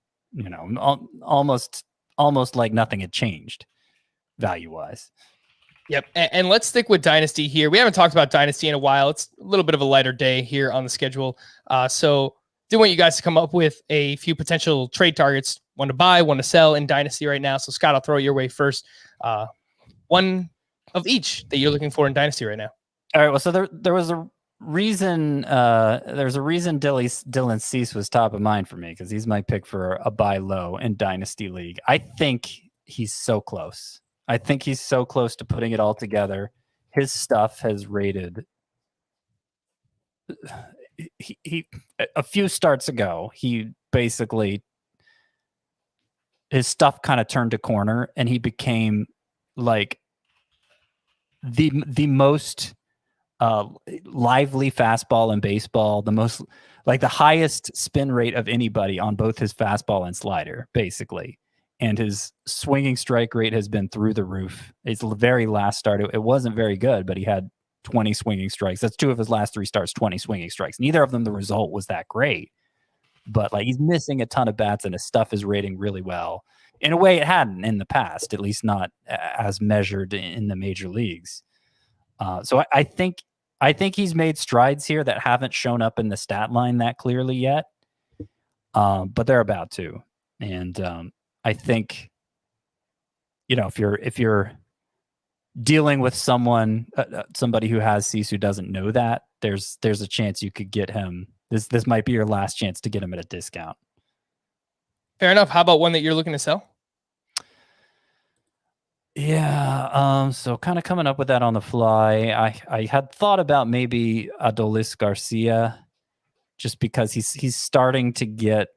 almost like nothing had changed value-wise. Yep. And let's stick with Dynasty here. We haven't talked about Dynasty in a while. It's a little bit of a lighter day here on the schedule. So do want you guys to come up with a few potential trade targets, one to buy, one to sell in Dynasty right now. So Scott, I'll throw it your way first. One of each that you're looking for in Dynasty right now. All right. Well, so there was there's a reason Dylan Cease was top of mind for me, because he's my pick for a buy low in Dynasty League. I think he's so close. I think he's so close to putting it all together. His stuff has rated. He a few starts ago, he basically, his stuff kind of turned a corner, and he became like the most lively fastball in baseball, the most, like the highest spin rate of anybody on both his fastball and slider, basically. And his swinging strike rate has been through the roof. His very last start, it wasn't very good, but he had 20 swinging strikes. That's 2 of his last 3 starts, 20 swinging strikes. Neither of them, the result was that great, but like he's missing a ton of bats, and his stuff is rating really well in a way it hadn't in the past, at least not as measured in the major leagues. So I think he's made strides here that haven't shown up in the stat line that clearly yet, but they're about to. And I think, if you're dealing with somebody who has Cease who doesn't know that, there's a chance you could get him. This might be your last chance to get him at a discount. Fair enough. How about one that you're looking to sell? Yeah. So kind of coming up with that on the fly. I had thought about maybe Adolis Garcia, just because he's starting to get,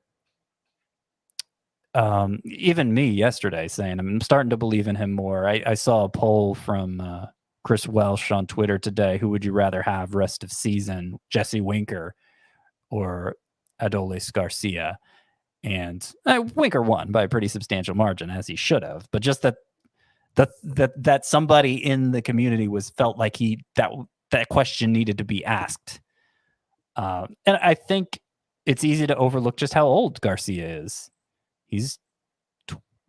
even me yesterday saying I'm starting to believe in him more. I saw a poll from Chris Welsh on Twitter today. Who would you rather have rest of season, Jesse Winker or Adolis Garcia? And Winker won by a pretty substantial margin, as he should have. But just that somebody in the community felt like that question needed to be asked. And I think it's easy to overlook just how old Garcia is. He's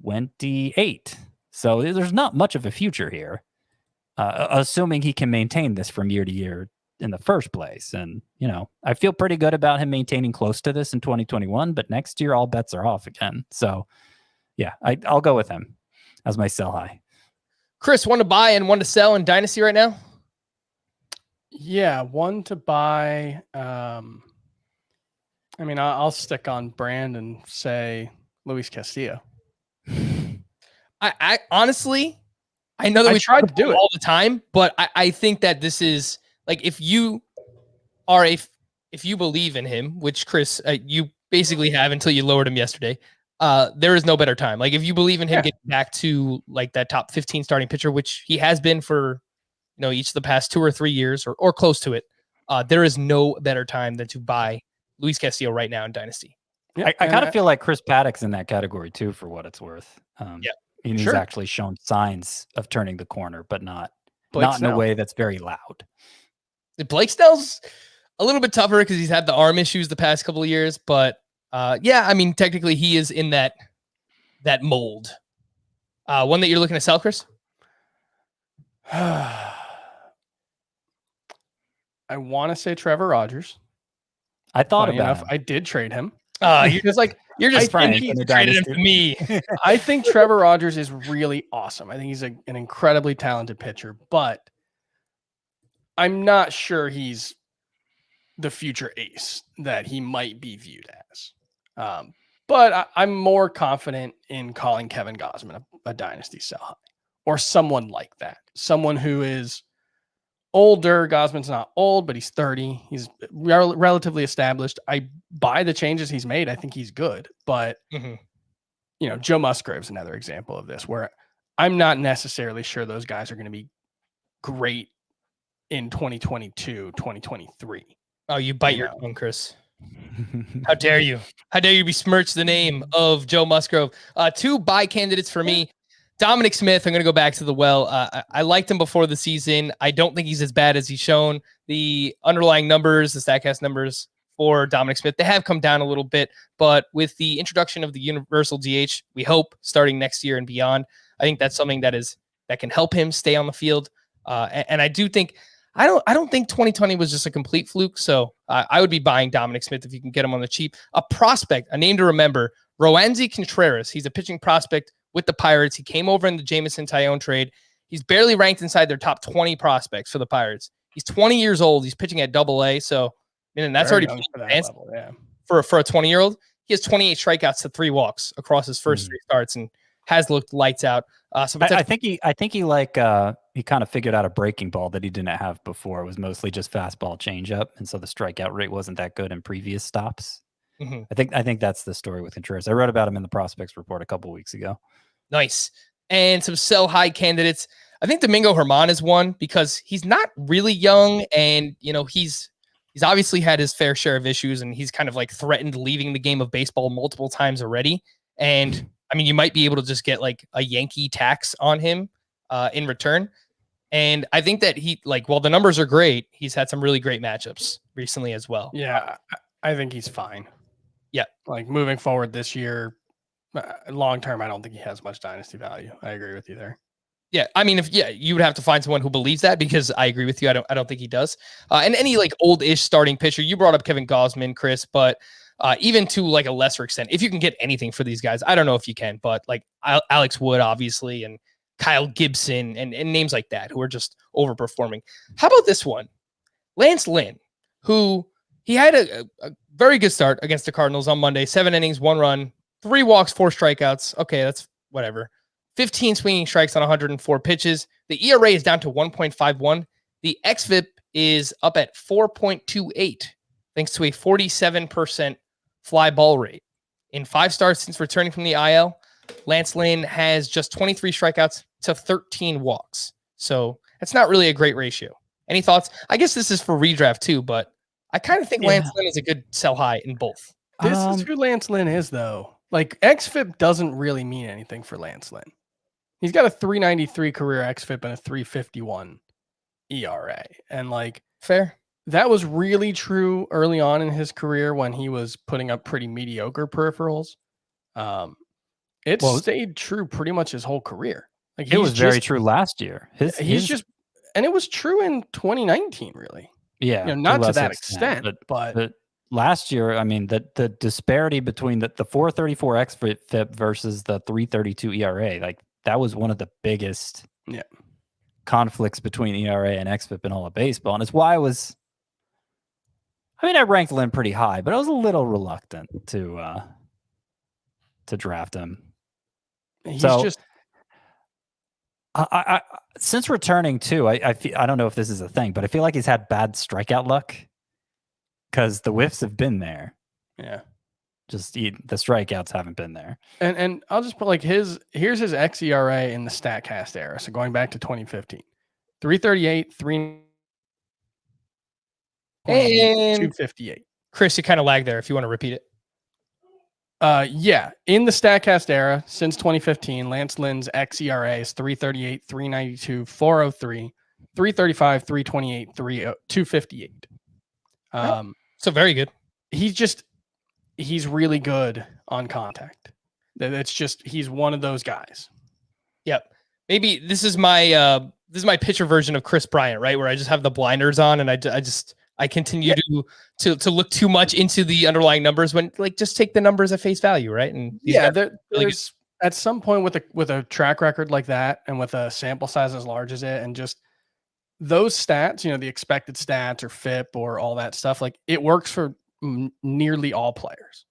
28. So there's not much of a future here, assuming he can maintain this from year to year in the first place. And, I feel pretty good about him maintaining close to this in 2021, but next year all bets are off again. So yeah, I'll go with him as my sell high. Chris, one to buy and one to sell in Dynasty right now? Yeah, one to buy. I'll stick on brand and say Luis Castillo. I honestly, I know that we try to do it all the time, but I think that this is like, if you believe in him, which Chris, you basically have until you lowered him yesterday. There is no better time. Like, if you believe in him getting back to like that top 15 starting pitcher, which he has been for, each of the past 2 or 3 years or close to it, there is no better time than to buy Luis Castillo right now in Dynasty. Yeah, I kind of feel like Chris Paddock's in that category too, for what it's worth. And he's actually shown signs of turning the corner, but not in a way that's very loud. Blake Snell's a little bit tougher because he's had the arm issues the past couple of years, but technically he is in that mold. One that you're looking to sell, Chris? I want to say Trevor Rogers. I thought about him. I did trade him. You're just traded him to me. I think Trevor Rogers is really awesome. I think he's an incredibly talented pitcher, but I'm not sure he's the future ace that he might be viewed as. But I'm more confident in calling Kevin Gausman a dynasty sell high, or someone like that. Someone who is older. Gausman's not old, but he's 30. He's relatively established. I buy the changes he's made. I think he's good. But, Joe Musgrove's another example of this, where I'm not necessarily sure those guys are going to be great in 2022, 2023. Oh, you bite your tongue, Chris. How dare you? How dare you besmirch the name of Joe Musgrove? 2 buy candidates for me. Dominic Smith, I'm going to go back to the well. I liked him before the season. I don't think he's as bad as he's shown. The underlying numbers, the StatCast numbers for Dominic Smith, they have come down a little bit. But with the introduction of the universal DH, we hope starting next year and beyond, I think that's something that can help him stay on the field. And I do think, I don't think 2020 was just a complete fluke. So I would be buying Dominic Smith if you can get him on the cheap. A prospect, a name to remember, Roansy Contreras. He's a pitching prospect with the Pirates. He came over in the Jameson Tyone trade. He's barely ranked inside their top 20 prospects for the Pirates. He's 20 years old. He's pitching at Double-A, so that's Very already young for that advanced level, yeah. for a 20-year-old. He has 28 strikeouts to 3 walks across his first 3 starts and has looked lights out. So I think he kind of figured out a breaking ball that he didn't have before. It was mostly just fastball changeup, and so the strikeout rate wasn't that good in previous stops. Mm-hmm. I think that's the story with Contreras. I wrote about him in the prospects report a couple weeks ago. Nice. And some sell high candidates. I think Domingo Germán is one because he's not really young, and he's obviously had his fair share of issues, and he's kind of like threatened leaving the game of baseball multiple times already. And I mean, you might be able to just get like a Yankee tax on him in return. And I think that while the numbers are great, he's had some really great matchups recently as well. Yeah, I think he's fine. Yeah. Like moving forward this year, long term, I don't think he has much dynasty value. I agree with you there. Yeah, I mean, you would have to find someone who believes that, because I agree with you. I don't think he does. And any like old-ish starting pitcher, you brought up Kevin Gausman, Chris, but even to like a lesser extent, if you can get anything for these guys, I don't know if you can, but like Alex Wood, obviously, and Kyle Gibson and names like that who are just overperforming. How about this one? Lance Lynn, who he had a very good start against the Cardinals on Monday, 7 innings, 1 run, 3 walks, 4 strikeouts. Okay, that's whatever. 15 swinging strikes on 104 pitches. The ERA is down to 1.51. The xFIP is up at 4.28, thanks to a 47% fly ball rate. In 5 starts since returning from the IL, Lance Lynn has just 23 strikeouts to 13 walks. So that's not really a great ratio. Any thoughts? I guess this is for redraft too, but I kind of think Lance Lynn is a good sell high in both. This is who Lance Lynn is, though. Like, xFIP doesn't really mean anything for Lance Lynn. He's got a 393 career xFIP and a 351 ERA. And like, fair. That was really true early on in his career when he was putting up pretty mediocre peripherals. It stayed true pretty much his whole career. Like, it was very true last year. And it was true in 2019, really. Yeah. Not to that extent, but last year, I mean, the disparity between the 434 xFIP versus the 332 ERA, like, that was one of the biggest conflicts between ERA and xFIP in all of baseball. And it's why I ranked Lynn pretty high, but I was a little reluctant to draft him. He's I since returning too, I don't know if this is a thing, but I feel like he's had bad strikeout luck because the whiffs have been there. Yeah. Just the strikeouts haven't been there. And I'll just put like here's his xERA in the StatCast era. So going back to 2015, 338, 258. Chris, you kind of lagged there if you want to repeat it. Yeah. In the StatCast era since 2015, Lance Lynn's xERA is 338, 392, 403, 335, 328, 258. So very good. He's really good on contact. It's just, he's one of those guys. Yep. Maybe this is my pitcher version of Chris Bryant, right? Where I just have the blinders on and I continue to look too much into the underlying numbers when like just take the numbers at face value, right? And there's at some point with a track record like that and with a sample size as large as it and just those stats, the expected stats or FIP or all that stuff, like it works for nearly all players,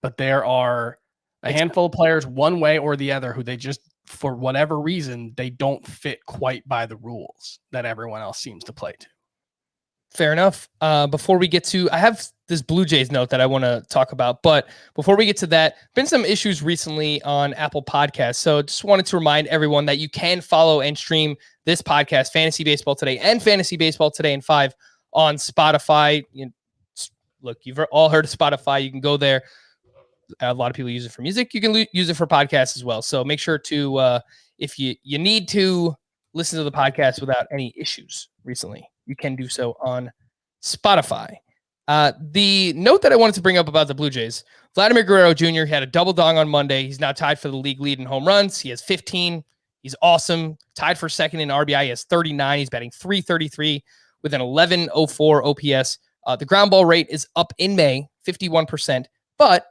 but there are a handful of players one way or the other who they just, for whatever reason, they don't fit quite by the rules that everyone else seems to play to. Fair enough. Before we get to, I have this Blue Jays note that I want to talk about, but before we get to that, been some issues recently on Apple Podcasts. So just wanted to remind everyone that you can follow and stream this podcast, Fantasy Baseball Today and Fantasy Baseball Today in 5 on Spotify. Look, you've all heard of Spotify. You can go there. A lot of people use it for music. You can use it for podcasts as well. So make sure to, if you need to listen to the podcast without any issues recently, you can do so on Spotify. The note that I wanted to bring up about the Blue Jays, Vladimir Guerrero Jr. had a double dong on Monday. He's now tied for the league lead in home runs. He has 15. He's awesome. Tied for second in RBI. He has 39. He's batting .333 with an 11.04 OPS. The ground ball rate is up in May, 51%, but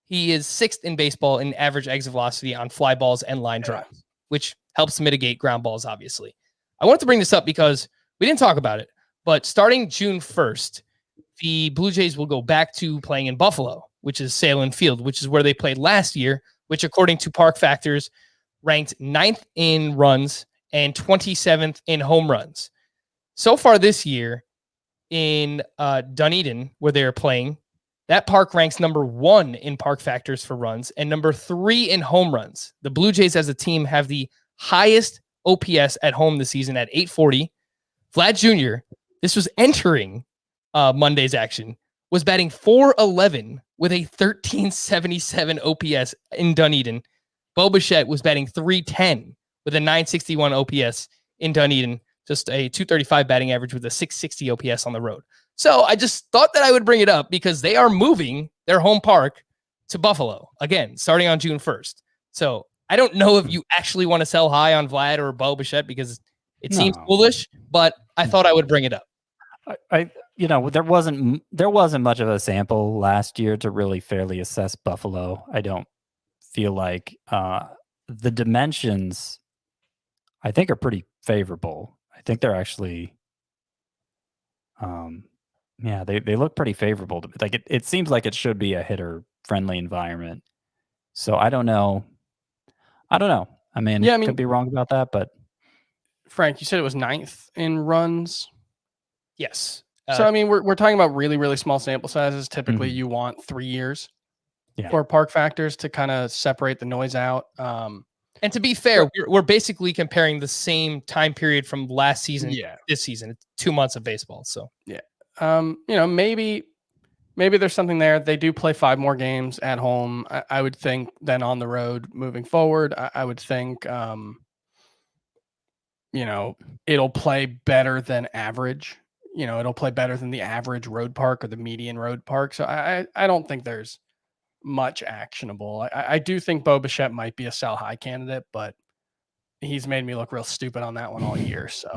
he is 6th in baseball in average exit velocity on fly balls and line drives, which helps mitigate ground balls, obviously. I wanted to bring this up because we didn't talk about it, But starting June 1st, the Blue Jays will go back to playing in Buffalo, which is Salem Field, which is where they played last year, which according to Park Factors ranked 9th in runs and 27th in home runs. So far this year in Dunedin, where they're playing, that park ranks number 1 in Park Factors for runs and number 3 in home runs. The Blue Jays as a team have the highest OPS at home this season at 840. Vlad Jr., this was entering Monday's action, was batting .411 with a 1377 OPS in Dunedin. Bo Bichette was batting .310 with a 961 OPS in Dunedin, just a .235 batting average with a 660 OPS on the road. So I just thought that I would bring it up because they are moving their home park to Buffalo again, starting on June 1st. So I don't know if you actually want to sell high on Vlad or Bo Bichette because it seems foolish, but I thought I would bring it up. There wasn't much of a sample last year to really fairly assess Buffalo. I don't feel like the dimensions, I think, are pretty favorable. I think they're actually, they look pretty favorable. Like it seems like it should be a hitter-friendly environment. So I don't know. I mean, could be wrong about that, but Frank, you said it was 9th in runs. Yes. So I mean, we're talking about really, really small sample sizes. Typically, you want 3 years for Park Factors to kind of separate the noise out. And to be fair, we're basically comparing the same time period from last season to this season. It's 2 months of baseball. So maybe there's something there. They do play 5 more games at home, I would think, than on the road moving forward. I would think, it'll play better than average. It'll play better than the average road park or the median road park. So I don't think there's much actionable. I do think Bo Bichette might be a sell high candidate, but he's made me look real stupid on that one all year. So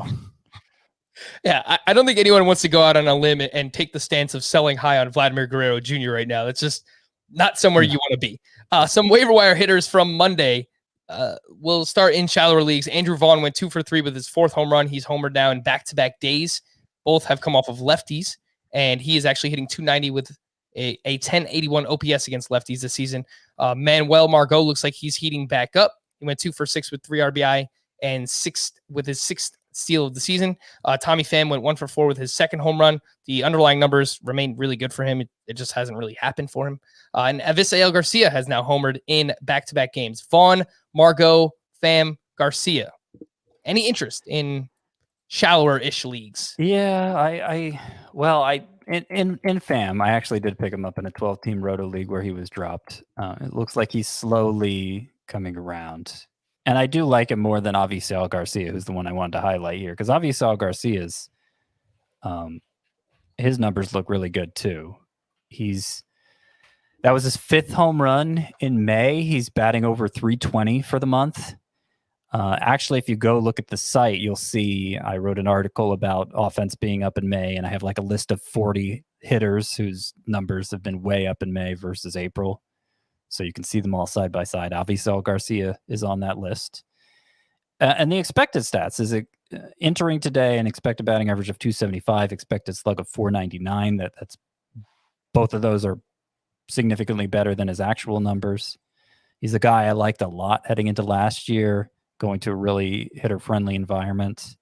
yeah, I don't think anyone wants to go out on a limb and take the stance of selling high on Vladimir Guerrero Jr. right now. That's just not somewhere you want to be. Some waiver wire hitters from Monday will start in shallower leagues. Andrew Vaughn went 2 for 3 with his 4th home run. He's homered now in back-to-back days. Both have come off of lefties, and he is actually hitting .290 with a 1081 OPS against lefties this season. Manuel Margot looks like he's heating back up. He went 2 for 6 with 3 RBI and 6 with his 6th steal of the season. Tommy Pham went 1 for 4 with his 2nd home run. The underlying numbers remain really good for him. It just hasn't really happened for him. And Avisail Garcia has now homered in back-to-back games. Vaughn, Margot, Pham, Garcia. Any interest in shallower-ish leagues? Yeah, in Pham, I actually did pick him up in a 12-team roto league where he was dropped. It looks like he's slowly coming around. And I do like him more than Avisail Garcia, who's the one I wanted to highlight here, because Avisail Garcia's his numbers look really good too. That was his 5th home run in May. He's batting over 320 for the month. Actually, if you go look at the site, you'll see I wrote an article about offense being up in May, and I have like a list of 40 hitters whose numbers have been way up in May versus April. So you can see them all side by side. Avisail Garcia is on that list. And the expected stats is entering today an expected batting average of 275, expected slug of 499. That's both of those are significantly better than his actual numbers. He's a guy I liked a lot heading into last year, going to a really hitter-friendly environment.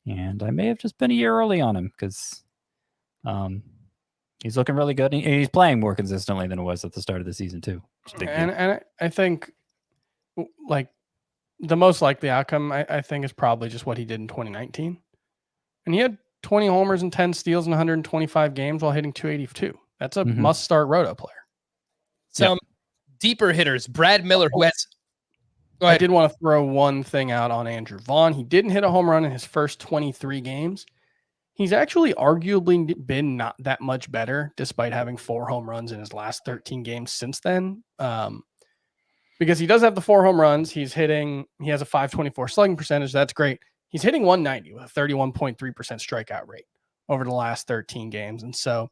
And I may have just been a year early on him because he's looking really good. And he's playing more consistently than it was at the start of the season, too. And I think, like, the most likely outcome, I think, is probably just what he did in 2019. And he had 20 homers and 10 steals in 125 games while hitting 282. That's a must-start roto player. Some deeper hitters. Brad Miller, who has... Go ahead. I did want to throw one thing out on Andrew Vaughn. He didn't hit a home run in his first 23 games. He's actually arguably been not that much better, despite having 4 home runs in his last 13 games since then. Because he does have the 4 home runs. He has a 524 slugging percentage. That's great. He's hitting 190 with a 31.3% strikeout rate over the last 13 games. And so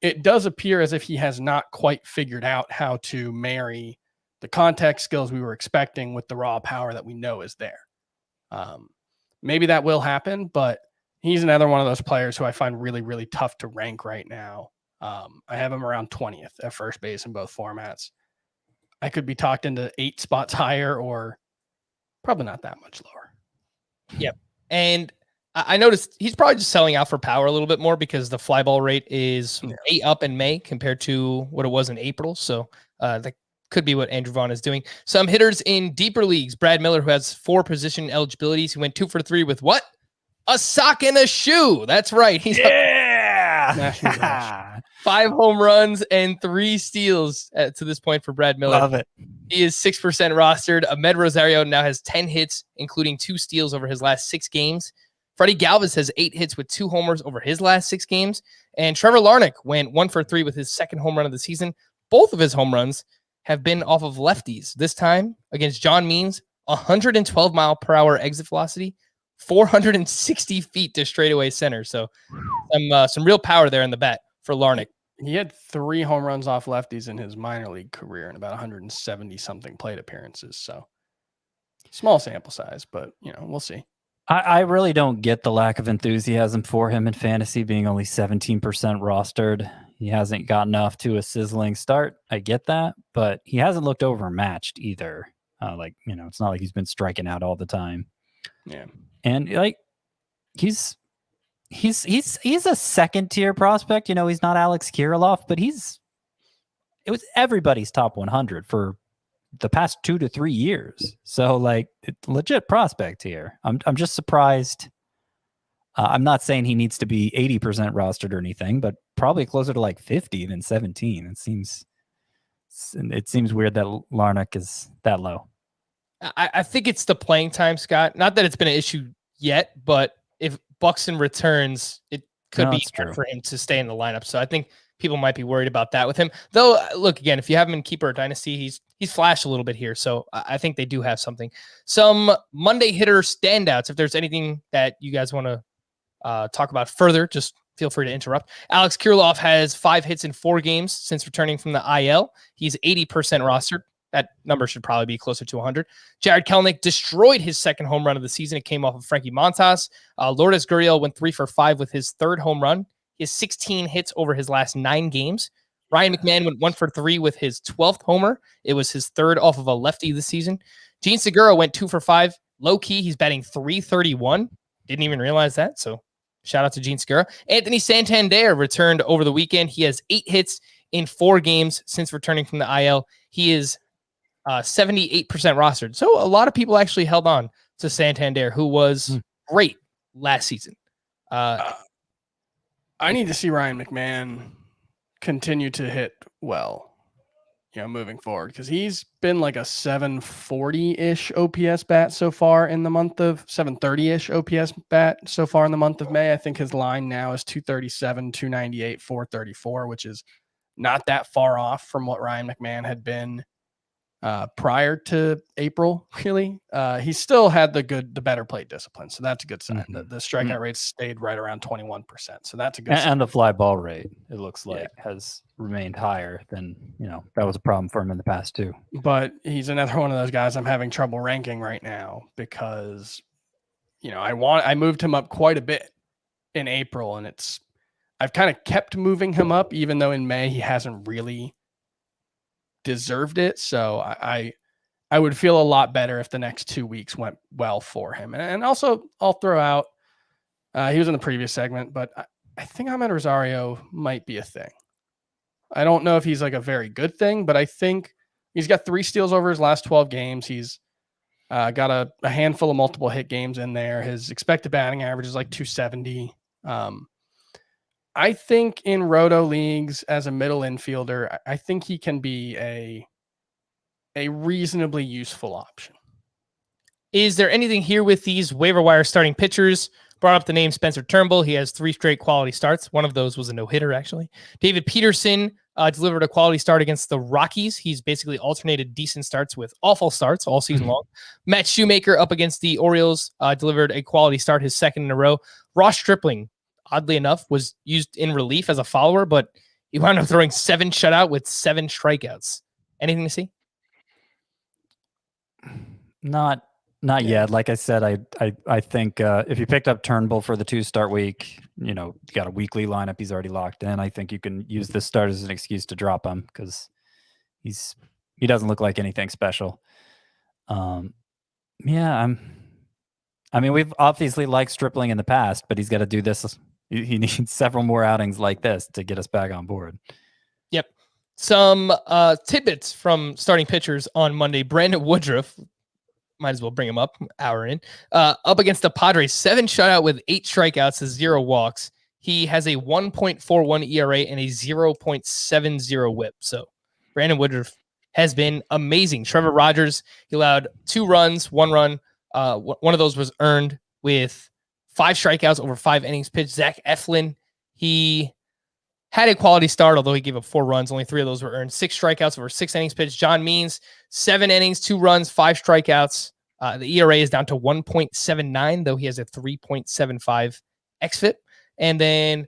it does appear as if he has not quite figured out how to marry the contact skills we were expecting with the raw power that we know is there. Maybe that will happen, but he's another one of those players who I find really, really tough to rank right now. I have him around 20th at first base in both formats. I could be talked into 8 spots higher or probably not that much lower. Yep. And I noticed he's probably just selling out for power a little bit more because the fly ball rate is way up in May compared to what it was in April. So that could be what Andrew Vaughn is doing. Some hitters in deeper leagues. Brad Miller, who has 4 position eligibilities. He went 2 for 3 with what? A sock and a shoe. That's right. He's Yeah. 5 home runs and 3 steals to this point for Brad Miller. Love it. He is 6% rostered. Ahmed Rosario now has 10 hits, including 2 steals over his last 6 games. Freddie Galvis has 8 hits with 2 homers over his last 6 games. And Trevor Larnach went 1 for 3 with his second home run of the season. Both of his home runs have been off of lefties. This time against John Means, 112 mile per hour exit velocity, 460 feet to straightaway center. So some real power there in the bat for Larnach. He had 3 home runs off lefties in his minor league career and about 170 something plate appearances. So small sample size, but we'll see. I really don't get the lack of enthusiasm for him in fantasy, being only 17% rostered. He hasn't gotten off to a sizzling start. I get that, but he hasn't looked overmatched either. It's not like he's been striking out all the time. Yeah. And he's a second tier prospect. He's not Alex Kirilloff, but it was everybody's top 100 for the past 2 to 3 years. So it's legit prospect here. I'm just surprised. I'm not saying he needs to be 80% rostered or anything, but probably closer to 50 than 17. It seems weird that Larnach is that low. I think it's the playing time, Scott. Not that it's been an issue yet, but if Buxton returns, it could be hard for him to stay in the lineup. So I think people might be worried about that with him. Though, look, again, if you have him in keeper or dynasty, he's flashed a little bit here. So I think they do have something. Some Monday hitter standouts. If there's anything that you guys want to talk about further, just feel free to interrupt. Alex Kirilloff has 5 hits in 4 games since returning from the IL. He's 80% rostered. That number should probably be closer to 100. Jared Kelenic destroyed his second home run of the season. It came off of Frankie Montas. Lourdes Gurriel went 3 for 5 with his 3rd home run. He has 16 hits over his last 9 games. Ryan McMahon went 1 for 3 with his 12th homer. It was his 3rd off of a lefty this season. Gene Segura went 2 for 5. Low key, he's batting .331. Didn't even realize that. So shout out to Gene Segura. Anthony Santander returned over the weekend. He has 8 hits in 4 games since returning from the IL. He is 78% rostered. So a lot of people actually held on to Santander, who was great last season. I need to see Ryan McMahon continue to hit well, moving forward, because he's been like a 740-ish OPS bat so far in the month of 730-ish OPS bat so far in the month of May. I think his line now is 237, 298, 434, which is not that far off from what Ryan McMahon had been prior to April, really. He still had the better plate discipline, so that's a good sign. The strikeout rate stayed right around 21%, so that's a good sign. And the fly ball rate, it looks like, has remained higher than, that was a problem for him in the past too. But he's another one of those guys I'm having trouble ranking right now because, I moved him up quite a bit in April, and I've kind of kept moving him up, even though in May he hasn't really deserved it. So I would feel a lot better if the next 2 weeks went well for him. And also I'll throw out, he was in the previous segment, but I think Ahmed Rosario might be a thing. I don't know if he's like a very good thing, but I think he's got 3 steals over his last 12 games. He's got a handful of multiple hit games in there. His expected batting average is like 270. I think in roto leagues as a middle infielder, I think he can be a reasonably useful option. Is there anything here with these waiver wire starting pitchers? Brought up the name Spencer Turnbull. He has 3 straight quality starts. One of those was a no-hitter, actually. David Peterson delivered a quality start against the Rockies. He's basically alternated decent starts with awful starts all season long. Matt Shoemaker up against the Orioles delivered a quality start, his 2nd in a row. Ross Stripling, oddly enough, was used in relief as a follower, but he wound up throwing 7 shutout with 7 strikeouts. Anything to see? Not Not yet. Like I said, I think if you picked up Turnbull for the 2-start week, you got a weekly lineup. He's already locked in. I think you can use this start as an excuse to drop him because he doesn't look like anything special. We've obviously liked Stripling in the past, but he's got to do this. He needs several more outings like this to get us back on board. Yep. Some tidbits from starting pitchers on Monday. Brandon Woodruff, might as well bring him up, hour in, up against the Padres, 7 shutout with 8 strikeouts to 0 walks. He has a 1.41 ERA and a 0.70 whip. So Brandon Woodruff has been amazing. Trevor Rogers, he allowed 2 runs, 1 run. One of those was earned with 5 strikeouts over 5 innings pitched. Zach Eflin, he had a quality start, although he gave up 4 runs. Only 3 of those were earned. 6 strikeouts over 6 innings pitched. John Means, 7 innings, 2 runs, 5 strikeouts. The ERA is down to 1.79, though he has a 3.75 xFIP. And then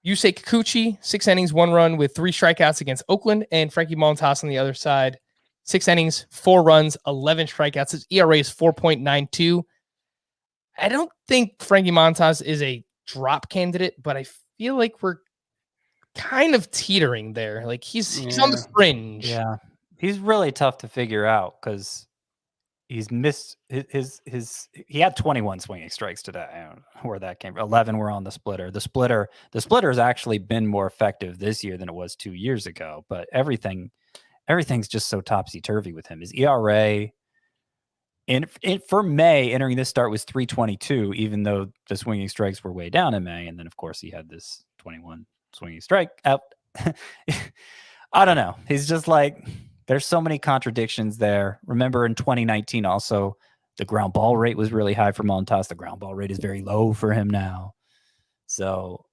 Yusei Kikuchi, 6 innings, 1 run with 3 strikeouts against Oakland. And Frankie Montas on the other side, 6 innings, 4 runs, 11 strikeouts. His ERA is 4.92. I don't think Frankie Montas is a drop candidate, but I feel like we're kind of teetering there. Like he's on the fringe. Yeah. He's really tough to figure out because he's missed he had 21 swinging strikes today. I don't know where that came from. 11 were on the splitter. The splitter has actually been more effective this year than it was 2 years ago, but everything's just so topsy-turvy with him. His ERA for May entering this start was 3.22, even though the swinging strikes were way down in May. And then of course he had this 21 swinging strike out. I don't know. He's just like, there's so many contradictions there. Remember in 2019, also the ground ball rate was really high for Montas. The ground ball rate is very low for him now. So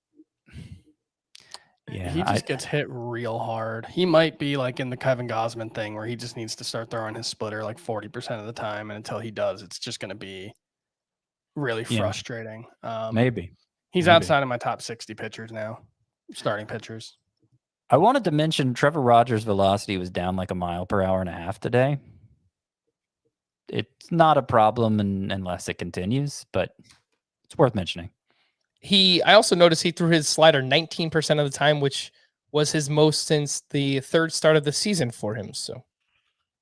yeah, he just gets hit real hard. He might be like in the Kevin Gausman thing where he just needs to start throwing his splitter like 40% of the time. And until he does, it's just going to be really frustrating. Maybe. He's outside of my top 60 pitchers now, starting pitchers. I wanted to mention Trevor Rogers' velocity was down like 1 mile per hour and a half today. It's not a problem unless it continues, but it's worth mentioning. I also noticed he threw his slider 19% of the time, which was his most since the 3rd start of the season for him. So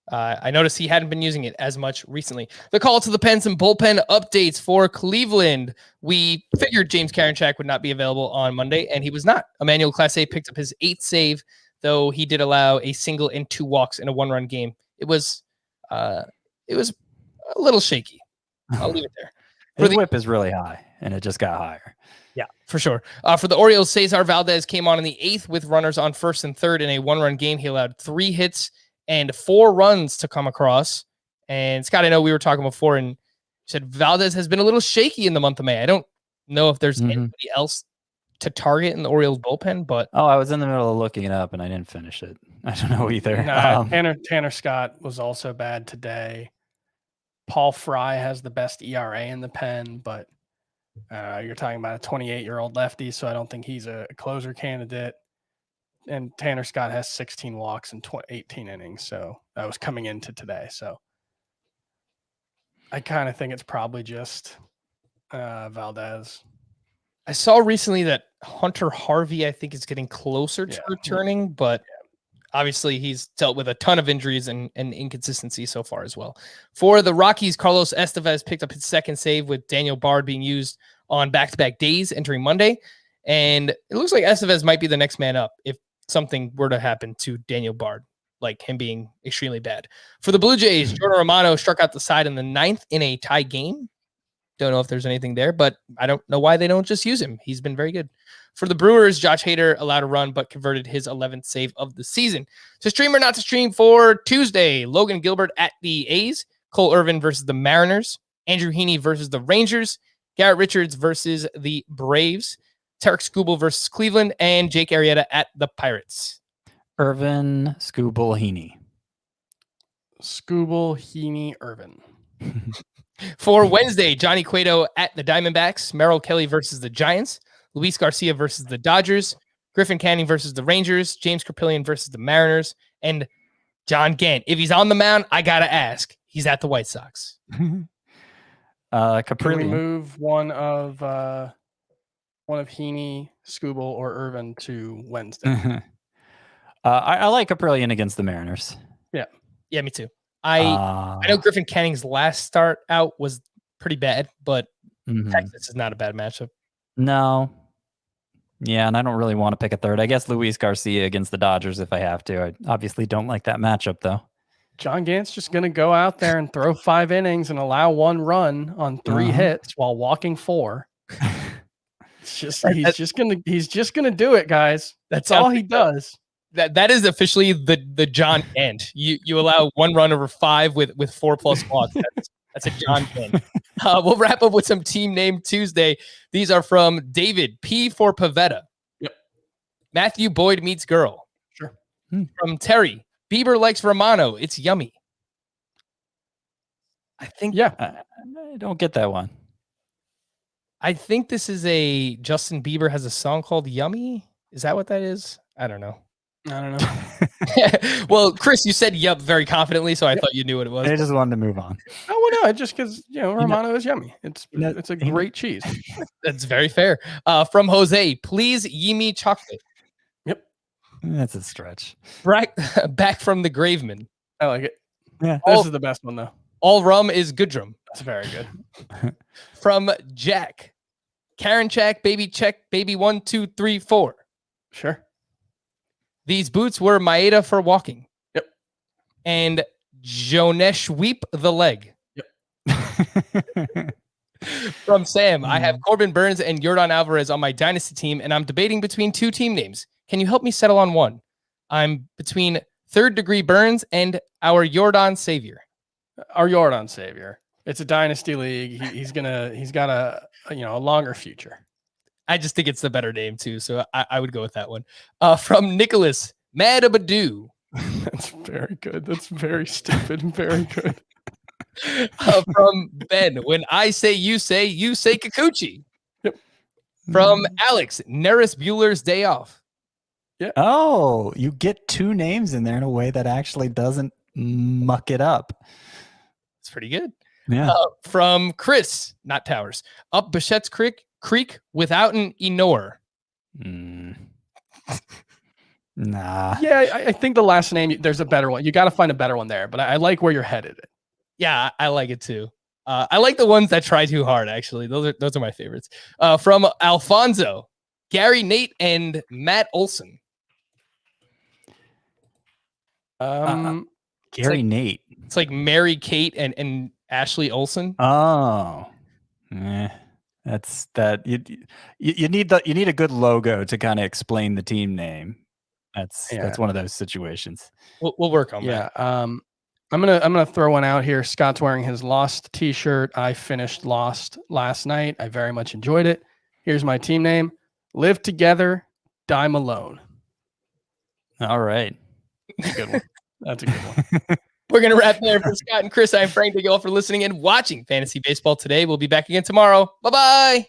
I noticed he hadn't been using it as much recently. The call to the pens and bullpen updates for Cleveland. We figured James Karinchak would not be available on Monday, and he was not. Emmanuel Clase picked up his 8th save, though he did allow a single and 2 walks in a 1-run game. It was a little shaky. I'll leave it there. His whip is really high, and it just got higher. Yeah, for sure. For the Orioles, Cesar Valdez came on in the 8th with runners on 1st and 3rd in a 1-run game. He allowed 3 hits and 4 runs to come across. And Scott, I know we were talking before, and you said Valdez has been a little shaky in the month of May. I don't know if there's anybody else to target in the Orioles bullpen, but I was in the middle of looking it up, and I didn't finish it. I don't know either. Tanner Scott was also bad today. Paul Fry has the best ERA in the pen, but you're talking about a 28-year-old lefty, so I don't think he's a closer candidate. And Tanner Scott has 16 walks in 18 innings, so that was coming into today. So I kind of think it's probably just Valdez. I saw recently that Hunter Harvey, I think, is getting closer to returning, but obviously he's dealt with a ton of injuries and inconsistency so far as well. For the Rockies, Carlos Estevez picked up his 2nd save with Daniel Bard being used on back-to-back days entering Monday. And it looks like Estevez might be the next man up if something were to happen to Daniel Bard, like him being extremely bad. For the Blue Jays, Jordan Romano struck out the side in the 9th in a tie game. Don't know if there's anything there, but I don't know why they don't just use him. He's been very good. For the Brewers, Josh Hader allowed a run, but converted his 11th save of the season. To stream or not to stream for Tuesday, Logan Gilbert at the A's, Cole Irvin versus the Mariners, Andrew Heaney versus the Rangers, Garrett Richards versus the Braves, Tarek Skubal versus Cleveland, and Jake Arrieta at the Pirates. Irvin, Skubal, Heaney. Skubal, Heaney, Irvin. For Wednesday, Johnny Cueto at the Diamondbacks, Merrill Kelly versus the Giants, Luis Garcia versus the Dodgers, Griffin Canning versus the Rangers, James Carpillion versus the Mariners, and John Gant. If he's on the mound, I got to ask. He's at the White Sox. Can we Caprillion. move one of Heaney, Skubal, or Irvin to Wednesday? I like Caprillion against the Mariners. Yeah, me too. I know Griffin Canning's last start out was pretty bad, but Texas is not a bad matchup. No. Yeah, and I don't really want to pick a third. I guess Luis Garcia against the Dodgers if I have to. I obviously don't like that matchup, though. John Gant's just going to go out there and throw 5 innings and allow 1 run on 3 hits while walking 4. It's just he's just gonna do it, guys. That's all he does. That is officially the John Gant. You allow 1 run over 5 with 4+ walks. That's a John Gant. We'll wrap up with some team name Tuesday. These are from David P for Pavetta. Yep. Matthew Boyd meets girl. Sure. From Terry, Bieber likes Romano. It's yummy. I think. Yeah. I don't get that one. I think this is a Justin Bieber has a song called Yummy. Is that what that is? I don't know. Well, Chris, you said yup very confidently, so I thought you knew what it was. I just wanted to move on. Oh, well, no, just because Romano is yummy. It's a great cheese. That's very fair. From Jose, please Yimi chocolate. Yep, that's a stretch. Back from the Graveman. I like it. Yeah, this is the best one though. All rum is good drum. That's very good. From Jack, Karen check, baby 1, 2, 3, 4. Sure. These boots were Maeda for walking. Yep. And Jonesh Weep the leg. Yep. From Sam, I have Corbin Burns and Yordan Alvarez on my Dynasty team, and I'm debating between 2 team names. Can you help me settle on one? I'm between Third Degree Burns and our Yordan Savior. Our Yordan Savior. It's a Dynasty league. He's got a longer future. I just think it's the better name too, so I would go with that one. From Nicholas, Madabadoo. That's very good. That's very stupid and very good. From Ben, when I say you say Kikuchi. Yep. From Alex, Neris Bueller's Day Off. Yeah. Oh, you get 2 names in there in a way that actually doesn't muck it up. It's pretty good. Yeah. From Chris, not Towers, up Bichette's Creek without an Enor. Nah. Yeah, I think the last name, there's a better one. You got to find a better one there, but I like where you're headed. Yeah, I like it too. I like the ones that try too hard, actually. Those are my favorites. From Alfonso, Gary Nate, and Matt Olson. Gary Nate. It's like Mary Kate and Ashley Olsen. Oh. That's that you need a good logo to kind of explain the team name. That's one of those situations. We'll work on that. I'm gonna throw one out here. Scott's wearing his Lost t-shirt. I finished Lost last night. I very much enjoyed it. Here's my team name: Live Together, Die Malone. All right, that's a good one. That's a good one. We're gonna wrap there for Scott and Chris. I'm Frank. Thank you all for listening and watching Fantasy Baseball today. We'll be back again tomorrow. Bye bye.